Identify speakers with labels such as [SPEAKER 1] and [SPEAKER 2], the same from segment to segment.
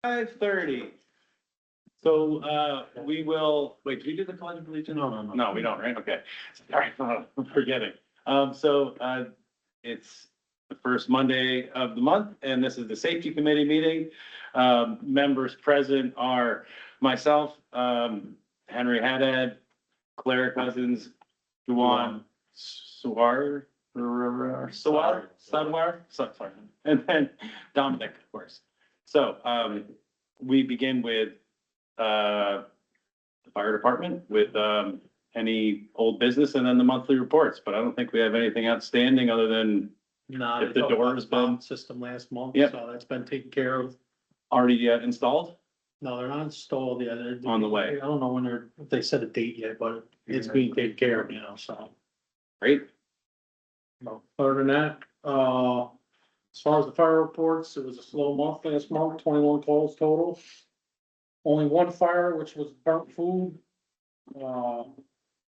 [SPEAKER 1] 5:30. So, we will, wait, do we do the pledge of allegiance? No, we don't, right? Okay. Sorry, I'm forgetting. It's the first Monday of the month, and this is the safety committee meeting. Members present are myself, Henry Haddad, Claire Cousins, Juwan Sawar, and then Dominic, of course. So, we begin with, the fire department with, any old business and then the monthly reports, but I don't think we have anything outstanding other than
[SPEAKER 2] No,
[SPEAKER 1] If the door has been-
[SPEAKER 2] system last month,
[SPEAKER 1] Yep.
[SPEAKER 2] so that's been taken care of.
[SPEAKER 1] already installed.
[SPEAKER 2] No, they're not installed yet. They're-
[SPEAKER 1] On the way.
[SPEAKER 2] I don't know when if they set a date yet, but it's being taken care of now, so.
[SPEAKER 1] Great.
[SPEAKER 2] Other than that, as far as the fire reports, it was a slow month last month, 21 calls total. Only one fire, which was burnt food.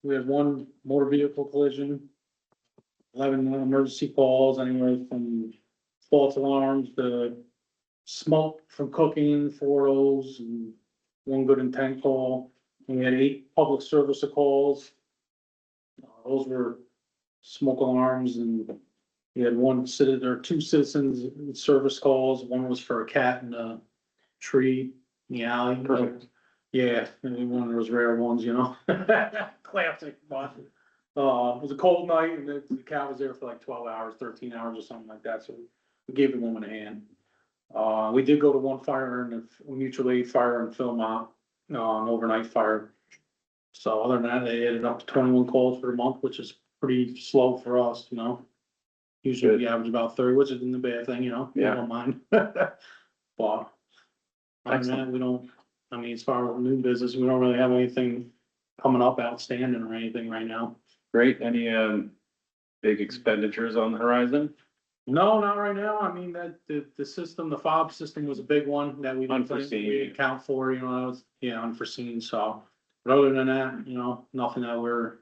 [SPEAKER 2] We had one motor vehicle collision. 11 emergency calls, anywhere from false alarms to smoke from cooking, 4 O's and one good intent call. And we had 8 public service calls. Those were smoke alarms, and we had two citizens service calls. One was for a cat in a tree in the alley.
[SPEAKER 1] Perfect.
[SPEAKER 2] Yeah, and one of those rare ones, you know. Classic, but, it was a cold night and the cat was there for like 12 hours, 13 hours or something like that, so we gave the woman a hand. We did go to one fire and a mutual aid fire in Philmont, an overnight fire. So other than that, they added up to 21 calls for the month, which is pretty slow for us, you know. Usually we average about 30, which isn't a bad thing, you know. I
[SPEAKER 1] Yeah.
[SPEAKER 2] don't mind. But other than that, we don't, I mean, as far as new business, we don't really have anything coming up outstanding or anything right now.
[SPEAKER 1] Great. Any, big expenditures on the horizon?
[SPEAKER 2] No, not right now. I mean, the system, the fob system was a big one that we didn't
[SPEAKER 1] Unforeseen.
[SPEAKER 2] we account for, you know, that was, unforeseen, so. But other than that, you know, nothing that we're,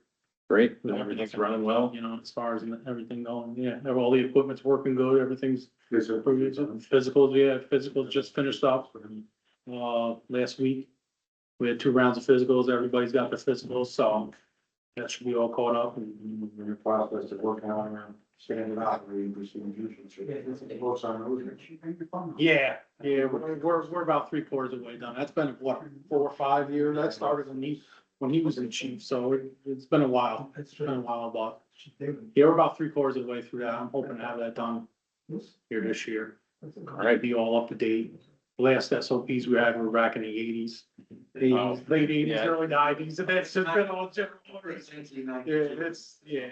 [SPEAKER 1] Great. Everything's running well.
[SPEAKER 2] you know, as far as everything going, yeah, all the equipment's working good, everything's. Physicals just finished up, last week. We had 2 rounds of physicals, everybody's got their physicals, so that should be all caught up and.
[SPEAKER 3] The process of working on around standing out, we usually. Works on those.
[SPEAKER 2] Yeah, we're about 3/4 of the way done. That's been, what, 4 or 5 years? That started when he was in chief, so it's been a while. It's been a while, but yeah, we're about 3/4 of the way through that. I'm hoping to have that done here this year.
[SPEAKER 1] All right.
[SPEAKER 2] Be all up to date. The last SOPs we had were back in the 80s. Late 80s,
[SPEAKER 1] yeah.
[SPEAKER 2] early 90s, and that's just been all general orders. Yeah,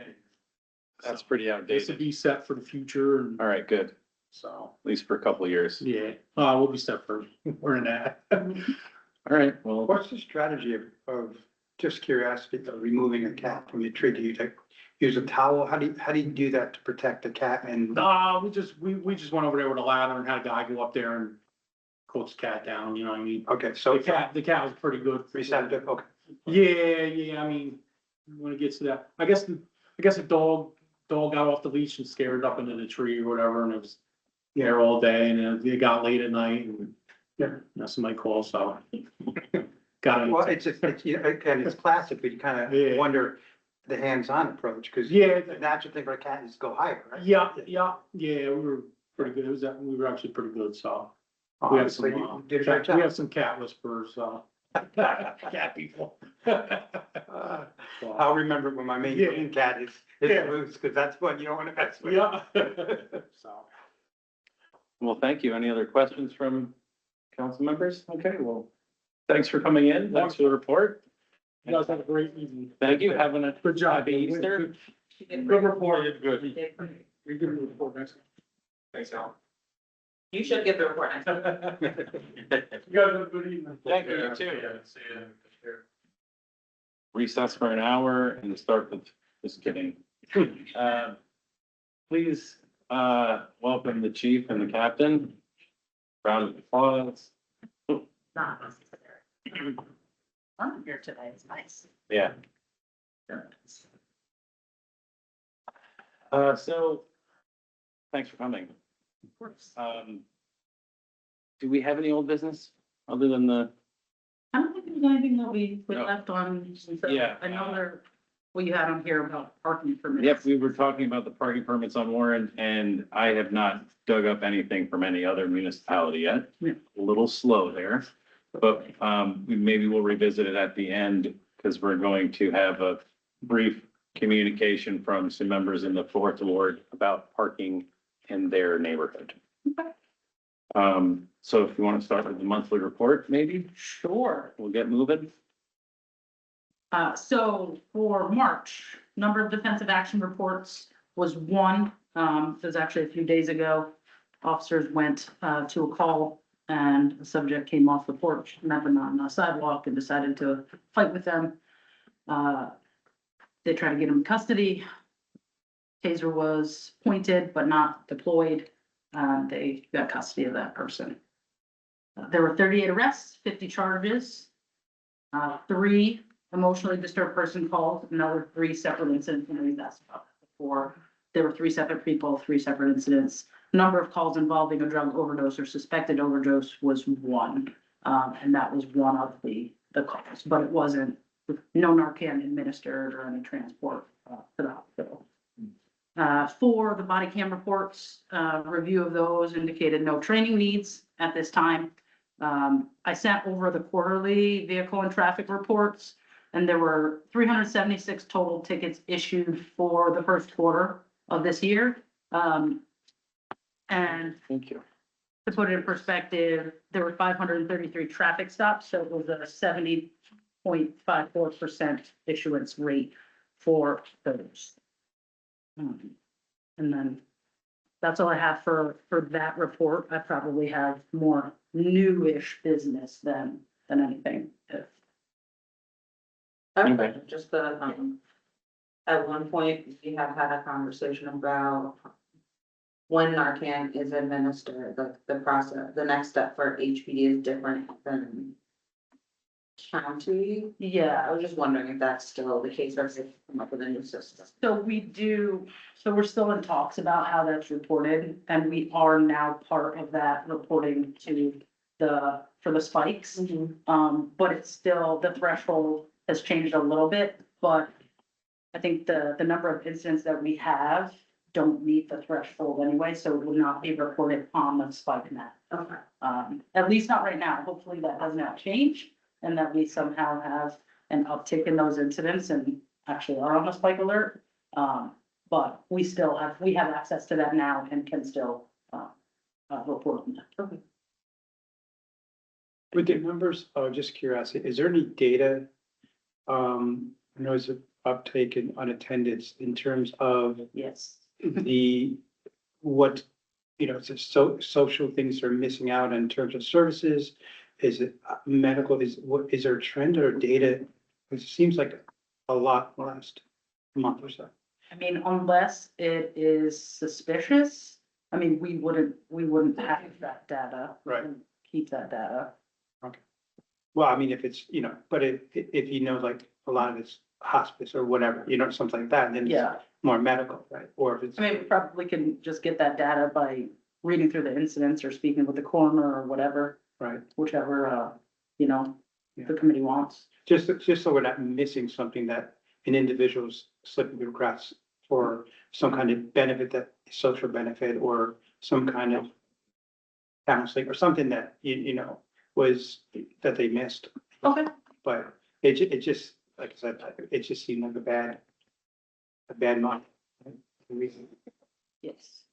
[SPEAKER 1] That's pretty
[SPEAKER 2] this
[SPEAKER 1] outdated.
[SPEAKER 2] will be set for the future, and
[SPEAKER 1] All right, good.
[SPEAKER 2] so,
[SPEAKER 1] At least for a couple of years.
[SPEAKER 2] yeah, we'll be set for, we're in that.
[SPEAKER 1] All right, well,
[SPEAKER 3] What's the strategy of, just curiosity, of removing a cat from the tree? Do you use a towel? How do you do that to protect the cat and?
[SPEAKER 2] We just went over there with a ladder and had a guy go up there and coax the cat down, you know what I mean?
[SPEAKER 3] Okay, so
[SPEAKER 2] The cat was pretty good.
[SPEAKER 3] receptive, okay.
[SPEAKER 2] Yeah, I mean, when it gets to that, I guess the dog got off the leash and scared up into the tree or whatever, and it was there all day, and it got late at night, and somebody called, so. Got
[SPEAKER 3] Well,
[SPEAKER 2] it.
[SPEAKER 3] it's, you know, again, it's classic, but you kind
[SPEAKER 2] Yeah.
[SPEAKER 3] of wonder the hands-on approach, because
[SPEAKER 2] Yeah,
[SPEAKER 3] the natural thing for a cat is to go higher, right?
[SPEAKER 2] yeah, we were pretty good. We were actually pretty good, so. We have some,
[SPEAKER 3] Obviously, you did a great
[SPEAKER 2] we
[SPEAKER 3] job.
[SPEAKER 2] have some cat whisperers, cat people.
[SPEAKER 3] I'll remember when my main
[SPEAKER 2] Yeah.
[SPEAKER 3] cat is
[SPEAKER 2] Yeah.
[SPEAKER 3] loose, because that's what you don't want to mess with.
[SPEAKER 2] Yeah. So.
[SPEAKER 1] well, thank you. Any other questions from council members? Okay, well, thanks for coming in. Thanks for the report.
[SPEAKER 2] You guys have a great evening.
[SPEAKER 1] Thank you. Having a
[SPEAKER 2] Good job.
[SPEAKER 1] happy Easter.
[SPEAKER 2] Good report.
[SPEAKER 1] Good.
[SPEAKER 2] We give you a report next time.
[SPEAKER 1] Thanks, Al.
[SPEAKER 4] You should give the report next time.
[SPEAKER 2] You guys have a good evening.
[SPEAKER 1] Thank you, you too. Recess for an hour and start with, just kidding. Please, welcome the chief and the captain. Round of applause.
[SPEAKER 4] Not necessary. I'm here today, it's nice.
[SPEAKER 1] Yeah. So, thanks for coming.
[SPEAKER 4] Of course.
[SPEAKER 1] do we have any old business other than the,
[SPEAKER 4] I don't think there's anything that we
[SPEAKER 1] No.
[SPEAKER 4] left on.
[SPEAKER 1] Yeah.
[SPEAKER 4] Another, well, you had on here about parking permits.
[SPEAKER 1] yep, we were talking about the parking permits on Warren and I have not dug up anything from any other municipality yet.
[SPEAKER 4] Yeah.
[SPEAKER 1] A little slow there, but, maybe we'll revisit it at the end because we're going to have a brief communication from some members in the fourth ward about parking in their neighborhood.
[SPEAKER 4] Okay.
[SPEAKER 1] So if you want to start with the monthly report, maybe
[SPEAKER 4] Sure.
[SPEAKER 1] we'll get moving.
[SPEAKER 4] So for March, number of defensive action reports was 1. It was actually a few days ago. Officers went, to a call and the subject came off the porch, met them on the sidewalk and decided to fight with them. They tried to get him in custody. Taser was pointed but not deployed. They got custody of that person. There were 38 arrests, 50 charges. 3 emotionally disturbed person calls, another 3 separate incidents, and we've asked about that before. There were 3 separate people, 3 separate incidents. Number of calls involving a drug overdose or suspected overdose was 1. And that was one of the calls, but it wasn't, no Narcan administered or any transport to the hospital. For the body cam reports, review of those indicated no training needs at this time. I sent over the quarterly vehicle and traffic reports, and there were 376 total tickets issued for the first quarter of this year. And
[SPEAKER 1] Thank you.
[SPEAKER 4] to put it in perspective, there were 533 traffic stops, so it was a 70.54% issuance rate for those. And then that's all I have for that report. I probably have more newish business than anything.
[SPEAKER 1] Okay.
[SPEAKER 5] Just at one point, we have had a conversation about when Narcan is administered, the process, the next step for HPD is different than county.
[SPEAKER 4] Yeah,
[SPEAKER 5] I was just wondering if that's still the case or if they've come up with a new system.
[SPEAKER 4] so we're still in talks about how that's reported, and we are now part of that reporting to for the spikes. But it's still, the threshold has changed a little bit, but I think the number of incidents that we have don't meet the threshold anyway, so it will not be reported on the spike net.
[SPEAKER 5] Okay.
[SPEAKER 4] At least not right now. Hopefully that does not change and that we somehow have an uptick in those incidents and actually are on a spike alert. But we have access to that now and can still, report on that.
[SPEAKER 5] Okay.
[SPEAKER 3] With the numbers, just curiosity, is there any data? I know it's an uptake in unattendeds in terms of
[SPEAKER 4] Yes.
[SPEAKER 3] what, social things are missing out in terms of services? Is it medical? Is there a trend or data? It seems like a lot last month or so.
[SPEAKER 4] I mean, unless it is suspicious, I mean, we wouldn't have that data.
[SPEAKER 3] Right.
[SPEAKER 4] and Keep that data.
[SPEAKER 3] Well, I mean, if it's, but if like a lot of it's hospice or whatever, something like that, then
[SPEAKER 4] Yeah.
[SPEAKER 3] it's more medical, right? Or if it's.
[SPEAKER 4] I mean, we probably can just get that data by reading through the incidents or speaking with the coroner or whatever,
[SPEAKER 3] Right,
[SPEAKER 4] whichever,
[SPEAKER 3] Yeah.
[SPEAKER 4] the committee wants.
[SPEAKER 3] just so we're not missing something that an individual's slipping through the cracks for some kind of benefit, that social benefit or some kind of counseling or something that, was, that they missed.
[SPEAKER 4] Okay.
[SPEAKER 3] But it just, like I said, it just seemed like a bad month.
[SPEAKER 4] Yes.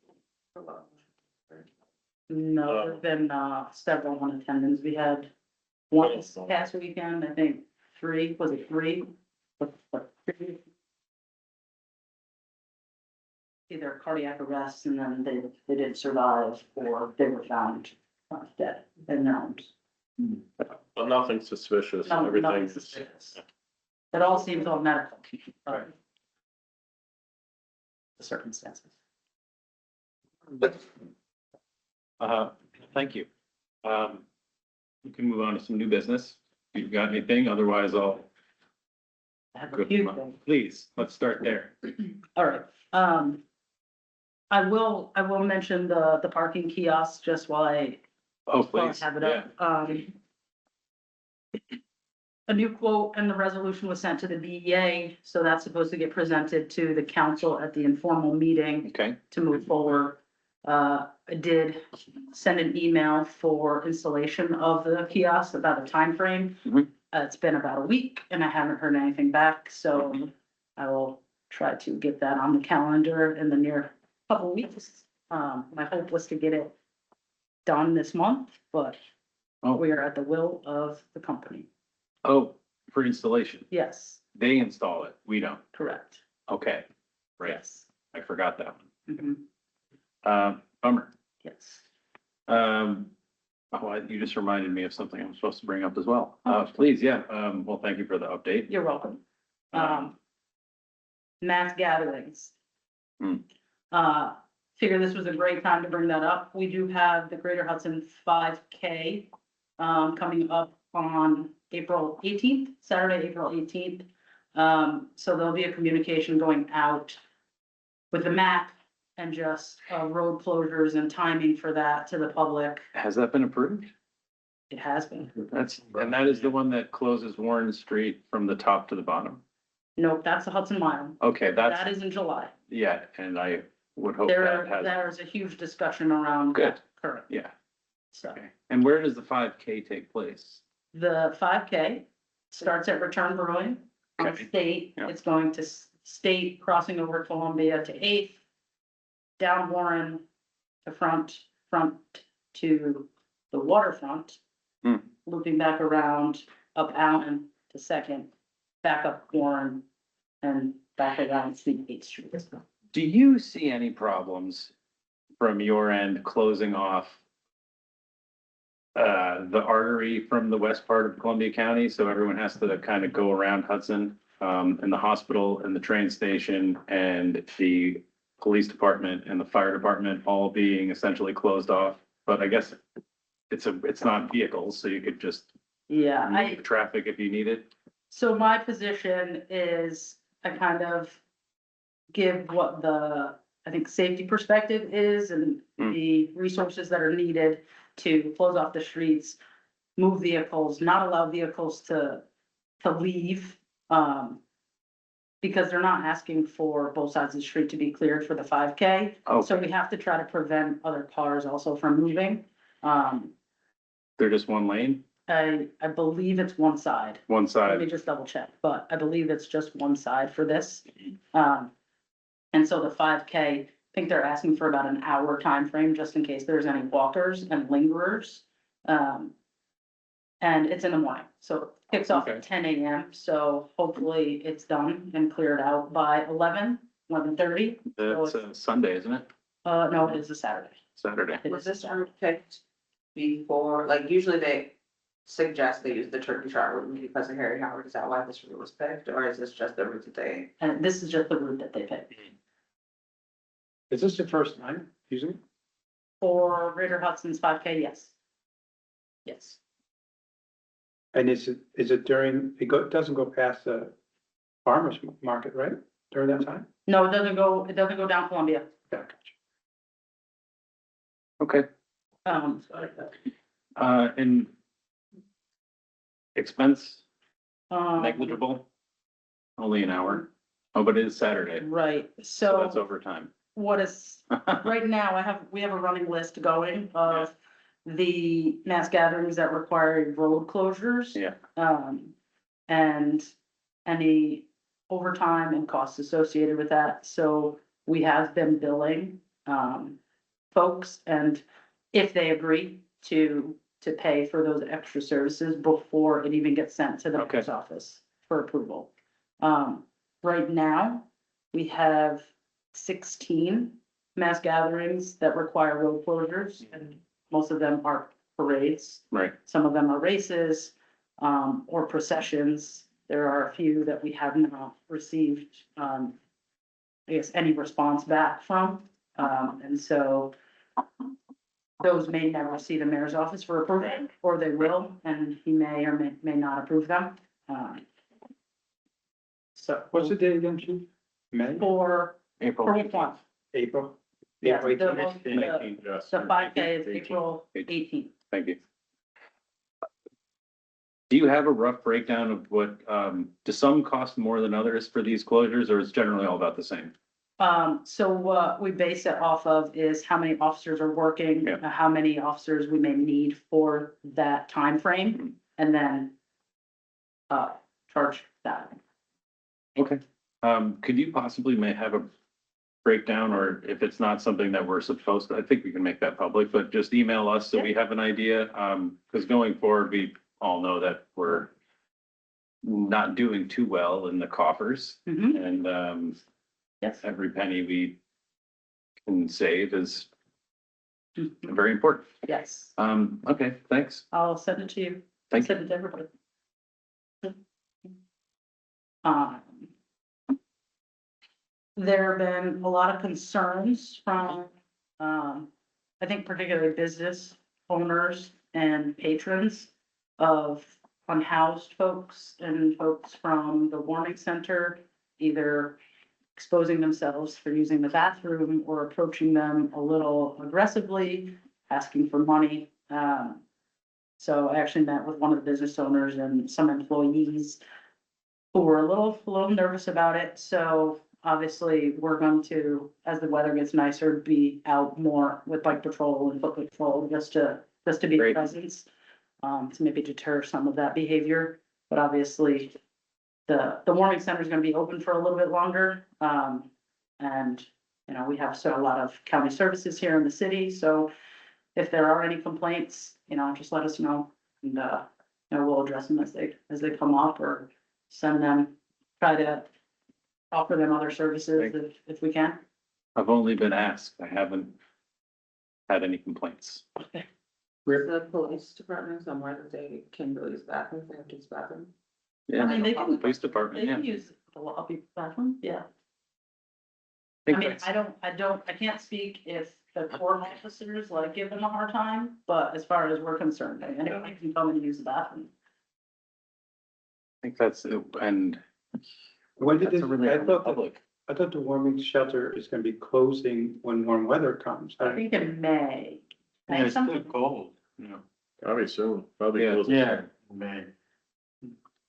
[SPEAKER 4] No, there's been, several on attendance. We had one this past weekend, I think, 3, was it 3? Three? Either cardiac arrest and then they didn't survive or they were found dead in their homes.
[SPEAKER 6] Well, nothing suspicious,
[SPEAKER 4] No, nothing
[SPEAKER 6] everything's.
[SPEAKER 4] suspicious. It all seems all medical.
[SPEAKER 3] Right.
[SPEAKER 4] The circumstances.
[SPEAKER 1] Thank you. We can move on to some new business. If you've got anything, otherwise I'll
[SPEAKER 4] I have a
[SPEAKER 1] go.
[SPEAKER 4] few things.
[SPEAKER 1] Please, let's start there.
[SPEAKER 4] All right, I will mention the parking kiosk just while
[SPEAKER 1] Oh,
[SPEAKER 4] Well, I
[SPEAKER 1] please,
[SPEAKER 4] have it
[SPEAKER 1] yeah.
[SPEAKER 4] up. A new quote and the resolution was sent to the BEA, so that's supposed to get presented to the council at the informal meeting
[SPEAKER 1] Okay,
[SPEAKER 4] to move forward. I did send an email for installation of the kiosk about a timeframe.
[SPEAKER 1] Mhm.
[SPEAKER 4] It's been about a week and I haven't heard anything back, so
[SPEAKER 1] Mhm.
[SPEAKER 4] I will try to get that on the calendar in the near couple of weeks. My hope was to get it done this month, but
[SPEAKER 1] Oh.
[SPEAKER 4] we are at the will of the company.
[SPEAKER 1] oh, for installation,
[SPEAKER 4] Yes,
[SPEAKER 1] they install it, we don't,
[SPEAKER 4] correct.
[SPEAKER 1] okay, right,
[SPEAKER 4] Yes.
[SPEAKER 1] I forgot that one.
[SPEAKER 4] Mhm.
[SPEAKER 1] Bummer.
[SPEAKER 4] Yes.
[SPEAKER 1] You just reminded me of something I'm supposed to bring up as well. Please, yeah, well, thank you for the update.
[SPEAKER 4] You're welcome. Mass gatherings.
[SPEAKER 1] Hmm.
[SPEAKER 4] Figure this was a great time to bring that up. We do have the Greater Hudson 5K coming up on April 18th, Saturday, April 18th. So there'll be a communication going out with the map and just road closures and timing for that to the public.
[SPEAKER 1] Has that been approved?
[SPEAKER 4] It has been.
[SPEAKER 1] And that is the one that closes Warren Street from the top to the bottom.
[SPEAKER 4] Nope, that's the Hudson Mile.
[SPEAKER 1] Okay,
[SPEAKER 4] That
[SPEAKER 1] that's,
[SPEAKER 4] is in July.
[SPEAKER 1] yeah, and I would hope
[SPEAKER 4] There,
[SPEAKER 1] that has,
[SPEAKER 4] there's a huge discussion around
[SPEAKER 1] Good.
[SPEAKER 4] that current,
[SPEAKER 1] yeah,
[SPEAKER 4] so.
[SPEAKER 1] okay. And where does the 5K take place?
[SPEAKER 4] The 5K starts at Return Brewing on
[SPEAKER 1] Okay.
[SPEAKER 4] State.
[SPEAKER 1] Yeah.
[SPEAKER 4] It's going to State, crossing over Columbia to 8th, down Warren to front to the waterfront,
[SPEAKER 1] Hmm.
[SPEAKER 4] looping back around, up Allen to 2nd, back up Warren, and back around to 8th Street.
[SPEAKER 1] Do you see any problems from your end closing off the artery from the west part of Columbia County, so everyone has to kind of go around Hudson, and the hospital and the train station and the police department and the fire department all being essentially closed off? But I guess it's not vehicles, so you could just
[SPEAKER 4] Yeah,
[SPEAKER 1] move traffic if you need it.
[SPEAKER 4] so my position is I kind of give what the, I think, safety perspective is and
[SPEAKER 1] Hmm.
[SPEAKER 4] the resources that are needed to close off the streets, move vehicles, not allow vehicles to leave. Because they're not asking for both sides of the street to be cleared for the 5K. So
[SPEAKER 1] Okay,
[SPEAKER 4] we have to try to prevent other cars also from moving.
[SPEAKER 1] they're just one lane,
[SPEAKER 4] I believe it's one side.
[SPEAKER 1] one
[SPEAKER 4] Let
[SPEAKER 1] side.
[SPEAKER 4] me just double check, but I believe it's just one side for this. And so the 5K, I think they're asking for about an hour time frame, just in case there's any walkers and lingerers. And it's in the morning, so it kicks off
[SPEAKER 1] Okay.
[SPEAKER 4] at 10 a.m. So hopefully it's done and cleared out by 11:30.
[SPEAKER 1] That's Sunday, isn't it?
[SPEAKER 4] No, it is a Saturday.
[SPEAKER 1] Saturday.
[SPEAKER 4] It
[SPEAKER 5] Was
[SPEAKER 4] is a
[SPEAKER 5] this
[SPEAKER 4] Saturday.
[SPEAKER 5] route picked before, like usually they suggest they use the Turkey Trot route because of Harry Howard, is that why this route was picked, or is this just the route that they?
[SPEAKER 4] And this is just the route that they picked.
[SPEAKER 3] Is this the first time using it?
[SPEAKER 4] For Greater Hudson's 5K, yes. Yes.
[SPEAKER 3] And is it during, doesn't go past the farmer's market, right? During that time?
[SPEAKER 4] No, it doesn't go down Columbia.
[SPEAKER 3] Yeah.
[SPEAKER 1] Okay,
[SPEAKER 4] Um,
[SPEAKER 1] and expense
[SPEAKER 4] um,
[SPEAKER 1] negligible, only an hour. Oh, but it is Saturday,
[SPEAKER 4] right,
[SPEAKER 1] so that's
[SPEAKER 4] so
[SPEAKER 1] overtime.
[SPEAKER 4] what is, right now, we have a running list going of the mass gatherings that require road closures.
[SPEAKER 1] Yeah.
[SPEAKER 4] And any overtime and costs associated with that, so we have been billing, folks, and if they agree to pay for those extra services before it even gets sent to the
[SPEAKER 1] Okay.
[SPEAKER 4] mayor's office for approval. Right now, we have 16 mass gatherings that require road closures, and most of them are parades.
[SPEAKER 1] Right,
[SPEAKER 4] Some of them are races, or processions. There are a few that we have not received, I guess, any response back from. And so those may never see the mayor's office for approval, or they will, and he may or may not approve them. So.
[SPEAKER 3] What's the date again, Chief? May,
[SPEAKER 4] For
[SPEAKER 1] April.
[SPEAKER 4] which one?
[SPEAKER 3] April?
[SPEAKER 4] Yeah,
[SPEAKER 3] April
[SPEAKER 4] the
[SPEAKER 3] 18th?
[SPEAKER 4] the 5K is April 18th.
[SPEAKER 1] Thank you. Do you have a rough breakdown of what, do some cost more than others for these closures, or is generally all about the same?
[SPEAKER 4] So what we base it off of is how many officers are working,
[SPEAKER 1] Yeah.
[SPEAKER 4] how many officers we may need for that time frame, and then charge that.
[SPEAKER 1] Okay. Could you possibly may have a breakdown, or if it's not something that we're supposed to, I think we can make that public, but just email us so we have an idea. Because going forward, we all know that we're not doing too well in the coffers,
[SPEAKER 4] Mhm.
[SPEAKER 1] and
[SPEAKER 4] Yes.
[SPEAKER 1] every penny we can save is
[SPEAKER 4] Mhm.
[SPEAKER 1] very important.
[SPEAKER 4] Yes,
[SPEAKER 1] Okay, thanks.
[SPEAKER 4] I'll send it to you.
[SPEAKER 1] Thank you.
[SPEAKER 4] Send it to everybody. Um, there have been a lot of concerns from, I think particularly business owners and patrons of unhoused folks and folks from the warming center, either exposing themselves for using the bathroom or approaching them a little aggressively, asking for money. So I actually met with one of the business owners and some employees who were a little nervous about it. So obviously, we're going to, as the weather gets nicer, be out more with bike patrol and foot patrol, just to be a
[SPEAKER 1] Great.
[SPEAKER 4] presence. To maybe deter some of that behavior, but obviously, the warming center is gonna be open for a little bit longer. And, you know, we have so a lot of county services here in the city, so if there are any complaints, you know, just let us know. And, you know, we'll address them as they come up, or send them, try to offer them other services if we can.
[SPEAKER 1] I've only been asked. I haven't had any complaints.
[SPEAKER 5] The police department somewhere that they can go use bathrooms, they have to use bathroom.
[SPEAKER 1] Yeah,
[SPEAKER 4] I mean, they can,
[SPEAKER 1] police department,
[SPEAKER 4] they
[SPEAKER 1] yeah.
[SPEAKER 4] can use the lobby bathroom, yeah.
[SPEAKER 1] I
[SPEAKER 4] I
[SPEAKER 1] think
[SPEAKER 4] mean,
[SPEAKER 1] that's-
[SPEAKER 4] I can't speak if the court officers like give them a hard time, but as far as we're concerned, anybody can come and use the bathroom.
[SPEAKER 1] I think that's, and
[SPEAKER 3] When did
[SPEAKER 1] that's
[SPEAKER 3] this,
[SPEAKER 1] a really public.
[SPEAKER 3] I thought the warming shelter is gonna be closing when warm weather comes.
[SPEAKER 4] I think in May. May something?
[SPEAKER 1] cold. Yeah,
[SPEAKER 6] Probably soon, probably.
[SPEAKER 1] Yeah.
[SPEAKER 6] close to-
[SPEAKER 1] Yeah. May.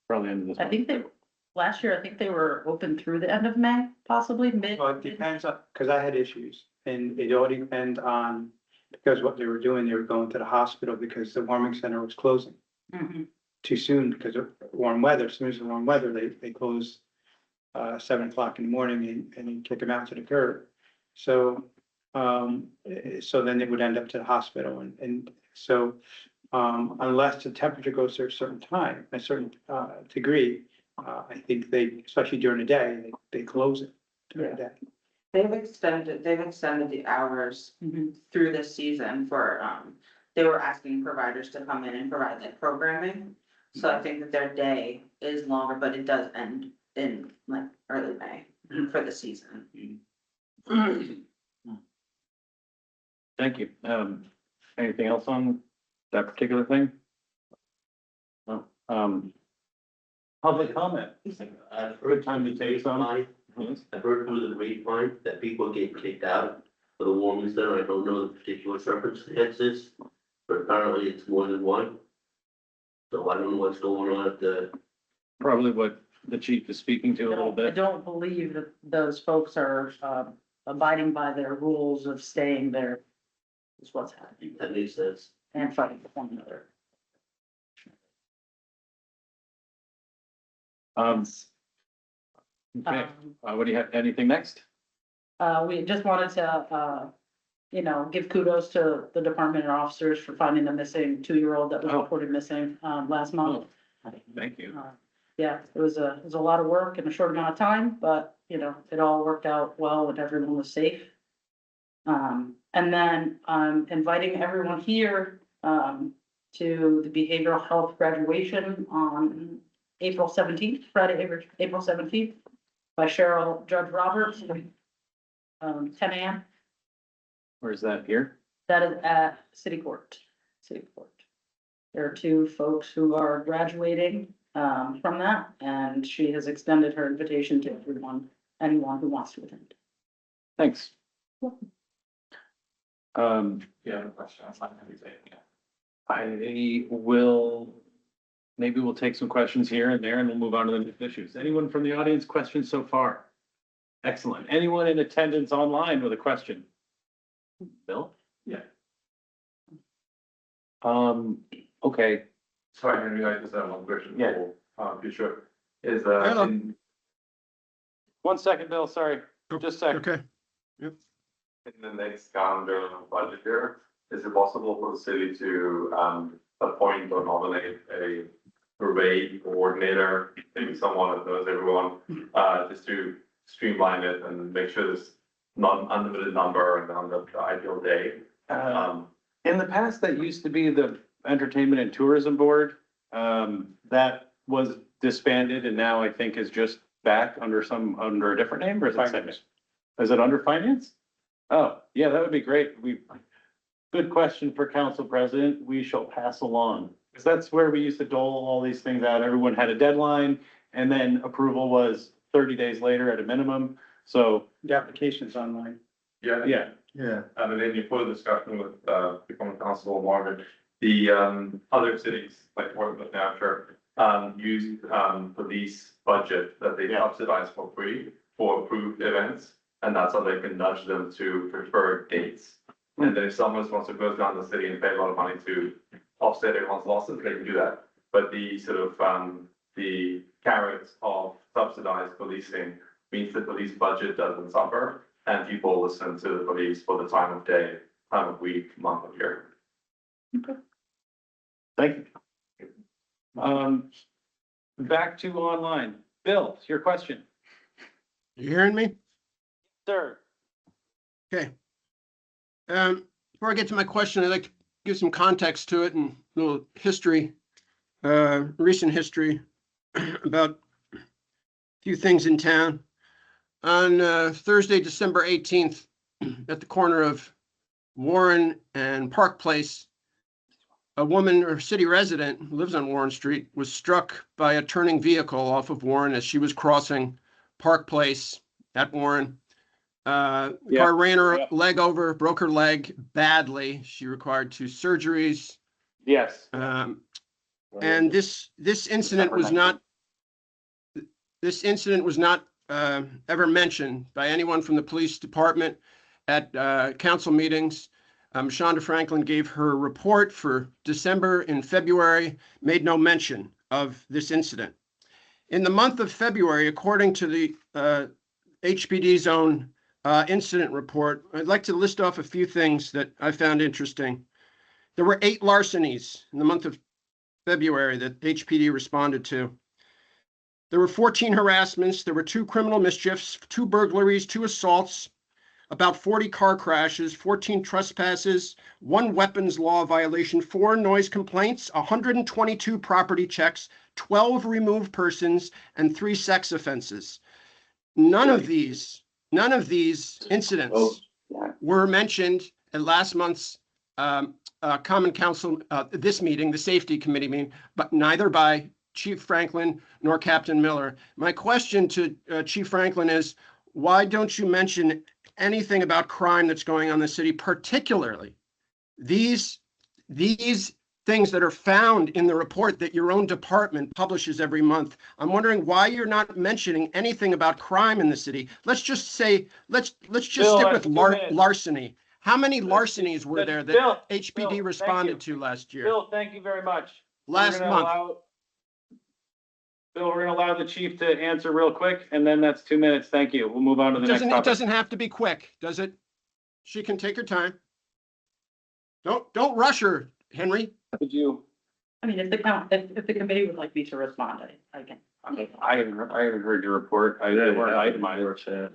[SPEAKER 1] Probably end of this
[SPEAKER 4] I
[SPEAKER 1] month.
[SPEAKER 4] think last year, I think they were open through the end of May, possibly mid.
[SPEAKER 3] Well, it depends on, because I had issues, and it all depends on, because what they were doing, they were going to the hospital because the warming center was closing
[SPEAKER 4] Mhm.
[SPEAKER 3] too soon because of warm weather. As soon as the warm weather, they close 7 o'clock in the morning and then kick them out to the curb. So, so then they would end up to the hospital and so, unless the temperature goes to a certain time, a certain, degree, I think they, especially during the day, they close it during the day.
[SPEAKER 5] They've extended the hours
[SPEAKER 4] Mhm.
[SPEAKER 5] through this season for, they were asking providers to come in and provide that programming. So I think that their day is longer, but it does end in like early May for the season.
[SPEAKER 1] Thank you. Anything else on that particular thing? No. Public comment.
[SPEAKER 7] I've
[SPEAKER 1] Good
[SPEAKER 7] heard
[SPEAKER 1] time to take some.
[SPEAKER 7] I've heard through the grapevine that people get kicked out of the warming center. I don't know the particular circumstances, but apparently it's more than one. So I don't know what's going on at the,
[SPEAKER 1] Probably what the chief is speaking to a little
[SPEAKER 4] I
[SPEAKER 1] bit.
[SPEAKER 4] don't believe that those folks are, abiding by their rules of staying there. Is what's happening,
[SPEAKER 7] that makes sense.
[SPEAKER 4] and fighting with one another.
[SPEAKER 1] Okay, what do you have? Anything next?
[SPEAKER 4] We just wanted to, you know, give kudos to the department and officers for finding the missing 2-year-old that was
[SPEAKER 1] Oh.
[SPEAKER 4] reported missing, last month.
[SPEAKER 1] Thank you.
[SPEAKER 4] Yeah, it was a lot of work in a short amount of time, but, you know, it all worked out well and everyone was safe. And then I'm inviting everyone here, to the behavioral health graduation on April 17th, Friday, April 17th, by Cheryl Judge Roberts, 10 a.m.
[SPEAKER 1] Where's that here?
[SPEAKER 4] That is at City Court. There are 2 folks who are graduating, from that, and she has extended her invitation to anyone who wants to attend.
[SPEAKER 1] Thanks.
[SPEAKER 4] Welcome.
[SPEAKER 1] Yeah, question. I will, maybe we'll take some questions here and there and we'll move on to the next issues. Anyone from the audience questions so far? Excellent. Anyone in attendance online with a question? Bill?
[SPEAKER 6] Yeah.
[SPEAKER 1] Okay,
[SPEAKER 6] Sorry, Henry, I just have one question.
[SPEAKER 1] Yeah.
[SPEAKER 6] For, future, is,
[SPEAKER 8] Hello.
[SPEAKER 6] in
[SPEAKER 1] 1 second, Bill, sorry, just a sec.
[SPEAKER 8] Okay.
[SPEAKER 6] the next calendar budget year, is it possible for the city to, appoint or nominate a parade coordinator, maybe someone that knows everyone, just to streamline it and make sure there's not unlimited number and on the ideal day?
[SPEAKER 1] In the past, that used to be the Entertainment and Tourism Board. That was disbanded and now I think is just back under a different name, or is it?
[SPEAKER 3] Finance.
[SPEAKER 1] Is it under finance? Oh, yeah, that would be great. Good question for council president. We shall pass along. Because that's where we used to dole all these things out. Everyone had a deadline and then approval was 30 days later at a minimum. So,
[SPEAKER 3] The application's online.
[SPEAKER 6] Yeah.
[SPEAKER 1] yeah,
[SPEAKER 8] Yeah.
[SPEAKER 6] And then in full discussion with, the common council, Margaret, the, other cities like Portsmouth, New Hampshire, use, police budget that they subsidize for free for approved events. And that's how they can nudge them to prefer dates. And then if someone wants to go down the city and pay a lot of money to offset everyone's losses, they can do that. But the sort of, the carrots of subsidized policing means the police budget doesn't suffer. And people listen to the police for the time of day, time of week, month of year.
[SPEAKER 1] thank you. Back to online. Bill, your question,
[SPEAKER 8] You hearing me?
[SPEAKER 1] sir.
[SPEAKER 8] Okay. Before I get to my question, I'd like to give some context to it and a little history, recent history about a few things in town. On Thursday, December 18th, at the corner of Warren and Park Place, a woman or city resident who lives on Warren Street was struck by a turning vehicle off of Warren as she was crossing Park Place at Warren. The car ran her leg over, broke her leg badly. She required 2 surgeries.
[SPEAKER 1] Yes.
[SPEAKER 8] And this incident was not, ever mentioned by anyone from the police department at council meetings. Shonda Franklin gave her report for December and February, made no mention of this incident. In the month of February, according to the HPD's own incident report, I'd like to list off a few things that I found interesting. There were 8 larcenies in the month of February that HPD responded to. There were 14 harassments, there were 2 criminal mischiefs, 2 burglaries, 2 assaults, about 40 car crashes, 14 trespasses, 1 weapons law violation, 4 noise complaints, 122 property checks, 12 removed persons, and 3 sex offenses. None of these incidents were mentioned at last month's Common Council, this meeting, the Safety Committee meeting, but neither by Chief Franklin nor Captain Miller. My question to Chief Franklin is, why don't you mention anything about crime that's going on in the city, particularly these things that are found in the report that your own department publishes every month? I'm wondering why you're not mentioning anything about crime in the city. Let's just say, let's just
[SPEAKER 1] Bill,
[SPEAKER 8] stick with
[SPEAKER 1] 2 minutes.
[SPEAKER 8] larceny. How many larcenies were there that
[SPEAKER 1] Bill,
[SPEAKER 8] HPD
[SPEAKER 1] Bill, thank
[SPEAKER 8] responded
[SPEAKER 1] you.
[SPEAKER 8] to last year?
[SPEAKER 1] Bill, thank you very much.
[SPEAKER 8] Last month.
[SPEAKER 1] Bill, we're gonna allow the chief to answer real quick, and then that's 2 minutes. Thank you. We'll move on to the next
[SPEAKER 8] It
[SPEAKER 1] topic.
[SPEAKER 8] doesn't have to be quick, does it? She can take her time. Don't rush her, Henry.
[SPEAKER 1] Could you,
[SPEAKER 4] I mean, if the committee would like me to respond, I can.
[SPEAKER 1] I haven't heard your report. They weren't itemized.
[SPEAKER 6] Yeah,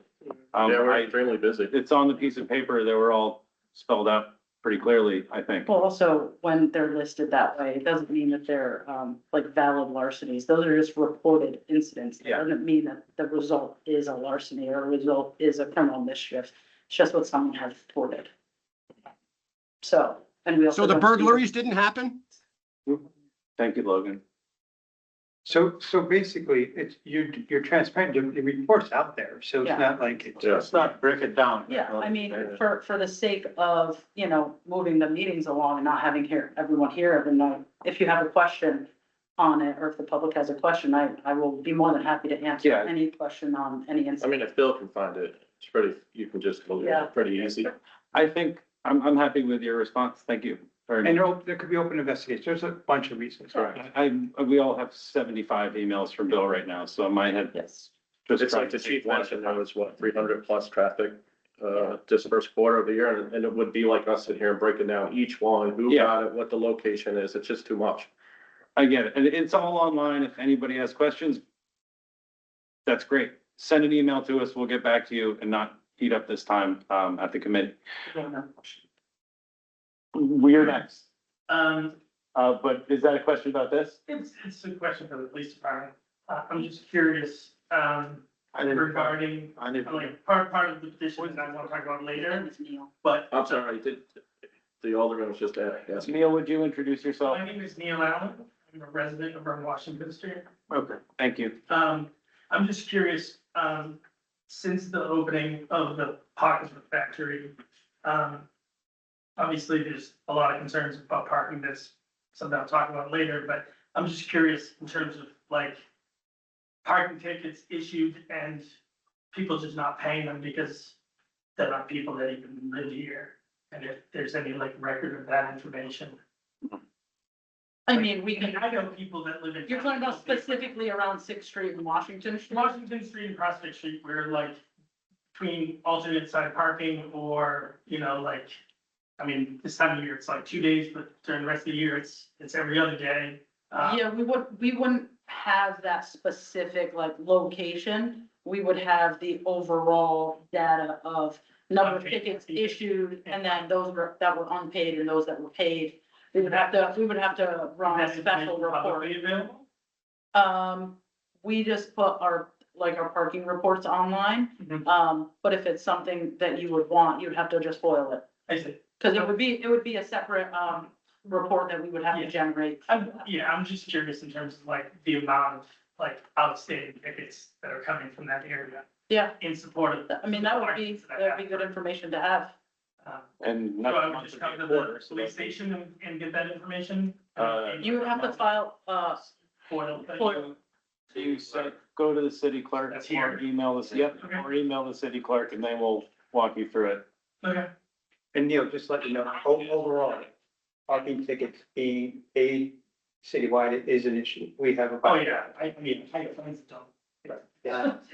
[SPEAKER 6] we're extremely busy.
[SPEAKER 1] It's on the piece of paper. They were all spelled out pretty clearly, I think.
[SPEAKER 4] Well, also, when they're listed that way, it doesn't mean that they're, like valid larcenies. Those are just reported incidents. It
[SPEAKER 1] Yeah.
[SPEAKER 4] doesn't mean that the result is a larceny or a result is a criminal mischief. It's just what someone has reported. So, and we also.
[SPEAKER 8] So the
[SPEAKER 4] don't-
[SPEAKER 8] burglaries didn't happen?
[SPEAKER 1] Thank you, Logan.
[SPEAKER 3] So basically, you're transparent, the report's out there, so it's
[SPEAKER 4] Yeah.
[SPEAKER 3] not like it's.
[SPEAKER 1] Let's not break it down.
[SPEAKER 4] Yeah, I mean, for the sake of, moving the meetings along and not having everyone here every night, if you have a question on it, or if the public has a question, I will be more than happy to answer
[SPEAKER 1] Yeah.
[SPEAKER 4] any question on any
[SPEAKER 9] I
[SPEAKER 4] incident.
[SPEAKER 9] mean, if Bill can find it, it's pretty, you can just,
[SPEAKER 4] Yeah.
[SPEAKER 9] it's pretty easy.
[SPEAKER 1] I think, I'm happy with your response. Thank you very
[SPEAKER 3] And
[SPEAKER 1] much.
[SPEAKER 3] there could be open investigations, there's a bunch of reasons.
[SPEAKER 1] We all have 75 emails from Bill right now, so my head
[SPEAKER 4] Yes.
[SPEAKER 1] just.
[SPEAKER 9] It's like the chief mentioned, there was what, 300+ traffic, this first quarter of the year, and it would be like us sitting here and breaking down each one, who
[SPEAKER 1] Yeah.
[SPEAKER 9] got it, what the location is, it's just too much.
[SPEAKER 1] I get it. And it's all online. If anybody has questions, that's great. Send an email to us. We'll get back to you and not eat up this time, at the committee. We're next. But is that a question about this?
[SPEAKER 10] It's a question for the police department. I'm just curious, regarding, like, part of the petition that I want to talk about later, but
[SPEAKER 9] I'm sorry, the alderman was just asking.
[SPEAKER 1] Neil, would you introduce yourself?
[SPEAKER 10] my name is Neil Allen. I'm a resident of Washington Street.
[SPEAKER 1] Okay. Thank you.
[SPEAKER 10] I'm just curious, since the opening of the pocket factory, obviously there's a lot of concerns about parking. That's something I'll talk about later, but I'm just curious in terms of like parking tickets issued and people just not paying them because they're not people that even live here. And if there's any like record of that information.
[SPEAKER 4] I mean, we
[SPEAKER 10] And
[SPEAKER 4] can,
[SPEAKER 10] I know people that live in.
[SPEAKER 4] you're talking about specifically around Sixth Street and Washington Street?
[SPEAKER 10] Washington Street and Prospect Street, where like between alternate side parking or, like, I mean, this time of year, it's like 2 days, but during the rest of the year, it's every other day.
[SPEAKER 4] Yeah, we wouldn't have that specific like location. We would have the overall data of number of
[SPEAKER 10] Okay.
[SPEAKER 4] tickets issued and then those that were unpaid and those that were paid. We would have to run a
[SPEAKER 10] That
[SPEAKER 4] special
[SPEAKER 10] information
[SPEAKER 4] report.
[SPEAKER 10] publicly available?
[SPEAKER 4] We just put our parking reports online.
[SPEAKER 10] Mhm.
[SPEAKER 4] But if it's something that you would want, you'd have to just foil it.
[SPEAKER 10] I see.
[SPEAKER 4] Cause it would be a separate, report that we would have to
[SPEAKER 10] Yeah.
[SPEAKER 4] generate.
[SPEAKER 10] I'm just curious in terms of like the amount of like outstanding tickets that are coming from that area
[SPEAKER 4] Yeah,
[SPEAKER 10] in support of.
[SPEAKER 4] I mean, that would be good information to have.
[SPEAKER 1] And
[SPEAKER 10] So
[SPEAKER 1] not.
[SPEAKER 10] I would just come to the police station and get that information?
[SPEAKER 4] You would have to file,
[SPEAKER 10] For the.
[SPEAKER 4] for-
[SPEAKER 1] You said, go to the city clerk
[SPEAKER 10] That's
[SPEAKER 1] or
[SPEAKER 10] here.
[SPEAKER 1] email us,
[SPEAKER 10] Okay.
[SPEAKER 1] or email the city clerk and they will walk you through it.
[SPEAKER 10] Okay.
[SPEAKER 3] And Neil, just let you know, overall, parking tickets being paid citywide is an issue. We have
[SPEAKER 10] Oh,
[SPEAKER 3] about.
[SPEAKER 10] yeah, I mean, I have friends that don't.
[SPEAKER 3] Yeah.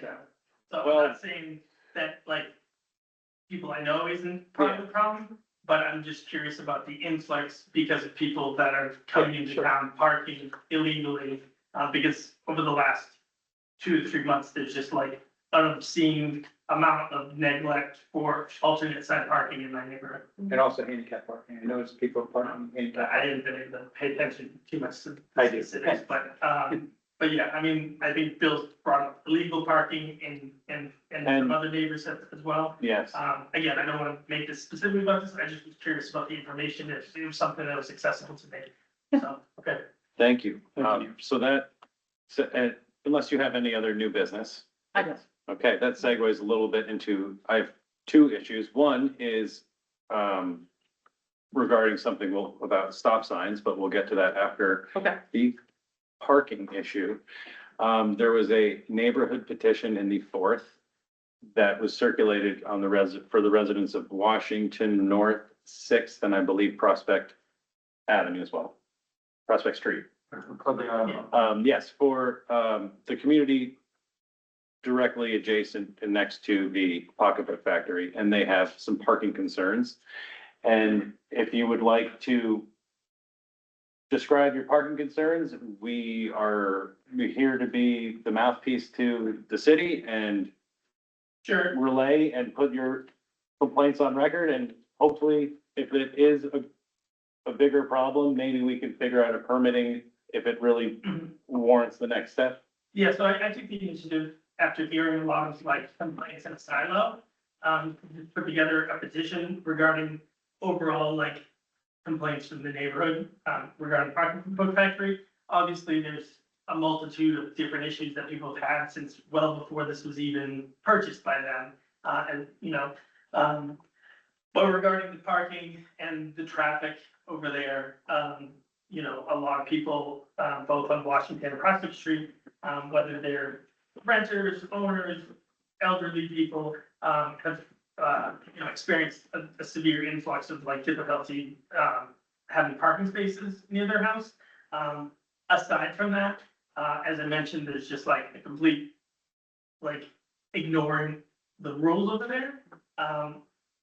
[SPEAKER 10] Yeah. So
[SPEAKER 1] Well-
[SPEAKER 10] I'm not saying that like people I know isn't part of the problem, but I'm just curious about the influx because of people that are coming
[SPEAKER 3] Yeah,
[SPEAKER 10] into
[SPEAKER 3] sure.
[SPEAKER 10] town parking illegally. Because over the last 2 to 3 months, there's just like an obscene amount of neglect for alternate side parking in my neighborhood.
[SPEAKER 3] And also handicap parking. I noticed people parking handicap.
[SPEAKER 10] I didn't really pay attention too much to
[SPEAKER 3] I do.
[SPEAKER 10] specifics, but yeah, I mean, I think Bill's brought up illegal parking and
[SPEAKER 1] And-
[SPEAKER 10] some other neighbors as well.
[SPEAKER 1] Yes.
[SPEAKER 10] Again, I don't want to make this specifically about this, I just was curious about the information, if it was something that was accessible to me. So, okay.
[SPEAKER 1] Thank you.
[SPEAKER 3] Thank you.
[SPEAKER 1] Unless you have any other new business.
[SPEAKER 4] I guess.
[SPEAKER 1] Okay, that segues a little bit into, I have 2 issues. One is, regarding something about stop signs, but we'll get to that after
[SPEAKER 4] Okay.
[SPEAKER 1] the parking issue. There was a neighborhood petition in the 4th that was circulated on for the residents of Washington North 6th, and I believe Prospect Avenue as well, Prospect Street. Yes, for, the community directly adjacent and next to the pocketbook factory, and they have some parking concerns. And if you would like to describe your parking concerns, we're here to be the mouthpiece to the city and
[SPEAKER 10] Sure.
[SPEAKER 1] relay and put your complaints on record, and hopefully, if it is a bigger problem, maybe we can figure out a permitting if it really warrants the next step.
[SPEAKER 10] Yeah, so I took the initiative after hearing a lot of like complaints in a silo. Put together a petition regarding overall like complaints from the neighborhood, regarding parking from Book Factory. Obviously, there's a multitude of different issues that people have had since well before this was even purchased by them. But regarding the parking and the traffic over there, a lot of people, both on Washington and Prospect Street, whether they're renters, owners, elderly people, have, experienced a severe influx of like difficulty, having parking spaces near their house. Aside from that, as I mentioned, there's just like a complete, like, ignoring the rules over there.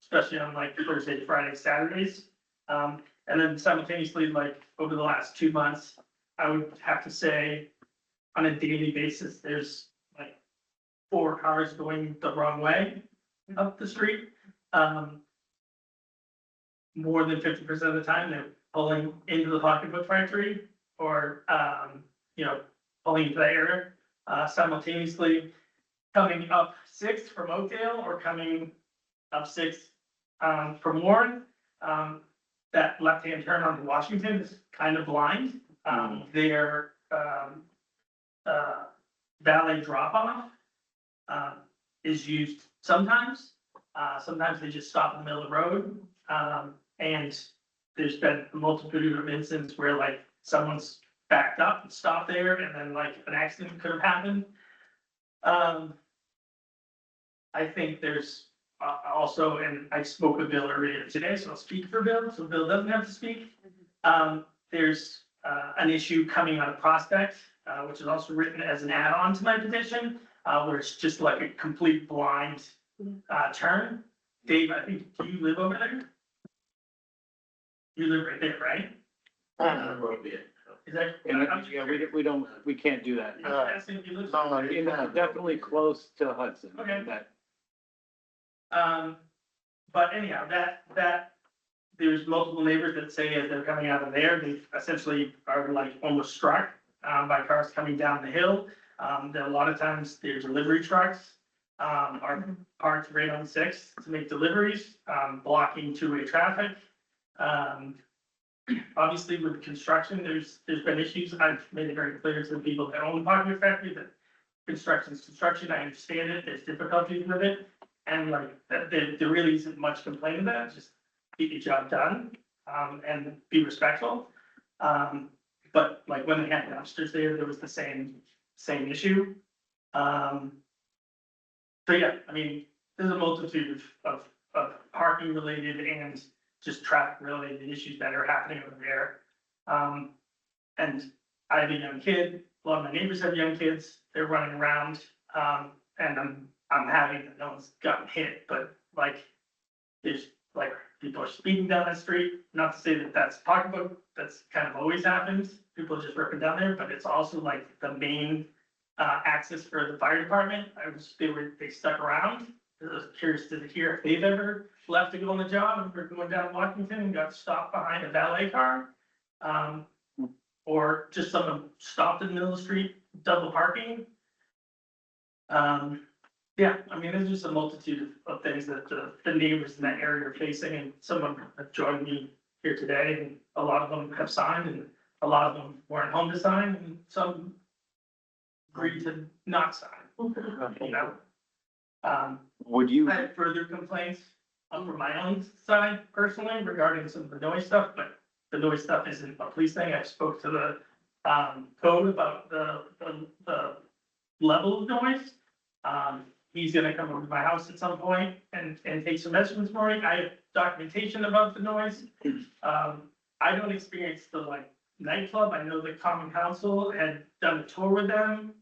[SPEAKER 10] Especially on like Thursday, Friday, Saturdays. And then simultaneously, like over the last 2 months, I would have to say on a daily basis, there's like 4 cars going the wrong way up the street. More than 50% of the time, they're pulling into the pocketbook factory or, pulling into that area. Simultaneously coming up 6th from Oakdale or coming up 6th from Warren. That left-hand turn onto Washington is kind of blind. Their valet drop-off is used sometimes. Sometimes they just stop in the middle of the road. And there's been a multitude of incidents where like someone's backed up and stopped there and then like an accident could have happened. I think there's also, and I spoke with Bill earlier today, so I'll speak for Bill, so Bill doesn't have to speak. There's an issue coming out of Prospect, which is also written as an add-on to my petition, where it's just like a complete blind turn. Dave, I think, do you live over there? You live right there, right? Is that?
[SPEAKER 1] We can't do that.
[SPEAKER 10] I'm asking if you live.
[SPEAKER 1] Definitely close to Hudson.
[SPEAKER 10] Okay. But anyhow, that, there's multiple neighbors that say as they're coming out of there, they essentially are like almost struck, by cars coming down the hill. There a lot of times their delivery trucks, are parked right on 6th to make deliveries, blocking two-way traffic. Obviously with construction, there's been issues. I've made it very clear to the people that own the pocketbook factory that construction is construction. I understand it. There's difficulties with it. And like, there really isn't much complaining about it, just get your job done, and be respectful. But like when they had dumpsters there was the same issue. So yeah, I mean, there's a multitude of parking related and just traffic related issues that are happening over there. And I have a young kid, a lot of my neighbors have young kids, they're running around, and I'm happy that no one's gotten hit, but like, there's like, people are speeding down that street, not to say that that's pocketbook, that's kind of always happens, people are just ripping down there, but it's also like the main access for the fire department. They stuck around. I was curious to hear if they've ever left to go on the job and were going down Washington and got stopped behind a valet car. Or just someone stopped in the middle of the street, double parking. Yeah, I mean, there's just a multitude of things that the neighbors in that area are facing, and some of them have joined me here today, and a lot of them have signed, and a lot of them weren't home to sign, and some agreed to not sign, you know?
[SPEAKER 1] Would you?
[SPEAKER 10] I have further complaints from my own side personally regarding some of the noise stuff, but the noise stuff isn't a police thing. I spoke to the code about the level of noise. He's gonna come over to my house at some point and take some measurements for me. I have documentation about the noise. I don't experience the like nightclub. I know the common council had done a tour with them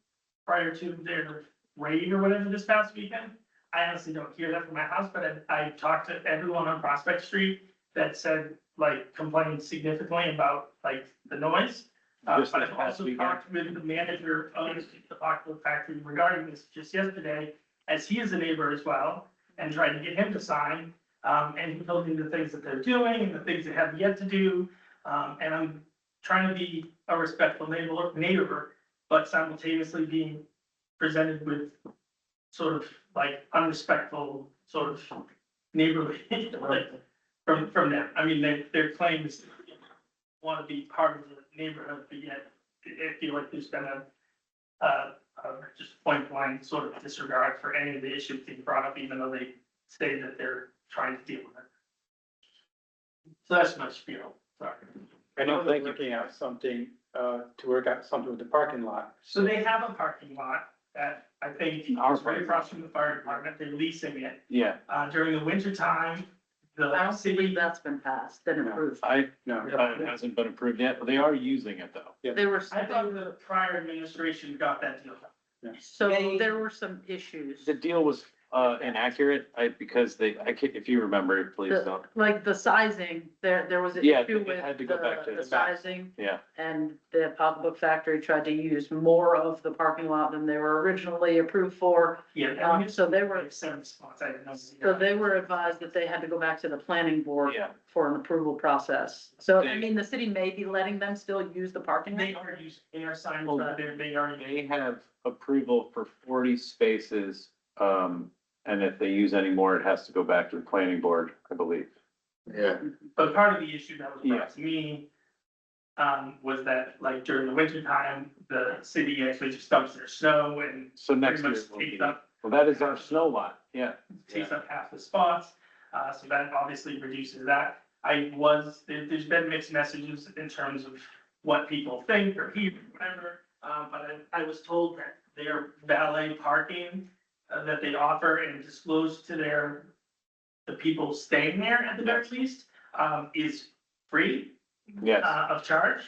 [SPEAKER 10] prior to their raid or whatever this past weekend. I honestly don't hear that from my house, but I talked to everyone on Prospect Street that said, like, complained significantly about, like, the noise.
[SPEAKER 1] Just
[SPEAKER 10] But
[SPEAKER 1] this
[SPEAKER 10] I've
[SPEAKER 1] past
[SPEAKER 10] also
[SPEAKER 1] weekend?
[SPEAKER 10] talked with the manager of the pocketbook factory regarding this just yesterday, as he is a neighbor as well, and tried to get him to sign. And he told me the things that they're doing and the things they have yet to do. And I'm trying to be a respectful neighbor, but simultaneously being presented with sort of like unrespectful sort of neighborly, like from them. I mean, their claim is want to be part of the neighborhood, but yet I feel like there's been just point blank sort of disregard for any of the issues being brought up, even though they say that they're trying to deal with it. So that's my spiel, sorry.
[SPEAKER 3] I know they're
[SPEAKER 1] Thank you.
[SPEAKER 3] looking at something, to work out something with the parking lot.
[SPEAKER 10] So they have a parking lot that I think is right across from the fire department, they're leasing it.
[SPEAKER 1] Yeah,
[SPEAKER 10] During the winter time,
[SPEAKER 4] I
[SPEAKER 10] the
[SPEAKER 4] don't
[SPEAKER 10] city,
[SPEAKER 4] believe that's been passed, been approved.
[SPEAKER 3] No.
[SPEAKER 1] it hasn't been approved yet, but they are using it though.
[SPEAKER 4] There were,
[SPEAKER 10] I thought the prior administration got that deal.
[SPEAKER 4] so there were some issues.
[SPEAKER 1] The deal was, inaccurate, because if you remember, please don't.
[SPEAKER 4] Like the sizing, there was an
[SPEAKER 1] Yeah,
[SPEAKER 4] issue
[SPEAKER 1] it
[SPEAKER 4] with
[SPEAKER 1] had to go back to
[SPEAKER 4] the
[SPEAKER 1] the back.
[SPEAKER 4] sizing.
[SPEAKER 1] Yeah.
[SPEAKER 4] And the pocketbook factory tried to use more of the parking lot than they were originally approved for.
[SPEAKER 10] Yeah.
[SPEAKER 4] So they were,
[SPEAKER 10] Like 7 spots, I didn't know.
[SPEAKER 4] so they were advised that they had to go back to the planning board
[SPEAKER 1] Yeah.
[SPEAKER 4] for an approval process. So, I
[SPEAKER 1] They-
[SPEAKER 4] mean, the city may be letting them still use the parking
[SPEAKER 10] They
[SPEAKER 4] lot.
[SPEAKER 10] are using, they are signed, they are.
[SPEAKER 1] They have approval for 40 spaces, and if they use any more, it has to go back to the planning board, I believe.
[SPEAKER 7] Yeah.
[SPEAKER 10] But part of the issue that was
[SPEAKER 1] Yeah.
[SPEAKER 10] brought to me, was that like during the winter time, the city actually just dumps their snow and
[SPEAKER 1] So next
[SPEAKER 10] pretty
[SPEAKER 1] year
[SPEAKER 10] much
[SPEAKER 1] will
[SPEAKER 10] takes
[SPEAKER 1] be,
[SPEAKER 10] up,
[SPEAKER 1] well, that is our snow lot, yeah.
[SPEAKER 10] takes up half the spots. So that obviously reduces that. There's been mixed messages in terms of what people think or hear, whatever. But I was told that their valet parking, that they offer and disclose to the people staying there at the very least, is free.
[SPEAKER 1] Yes,
[SPEAKER 10] Of charge.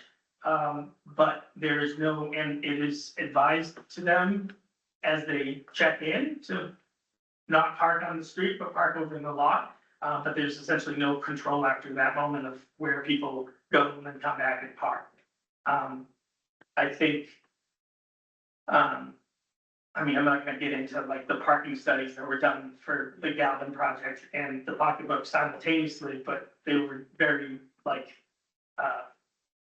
[SPEAKER 10] But there is no, and it is advised to them as they check in to not park on the street, but park over in the lot. But there's essentially no control after that moment of where people go and then come back and park. I think, I mean, I'm not gonna get into like the parking studies that were done for the Galvin project and the pocketbook simultaneously, but they were very like,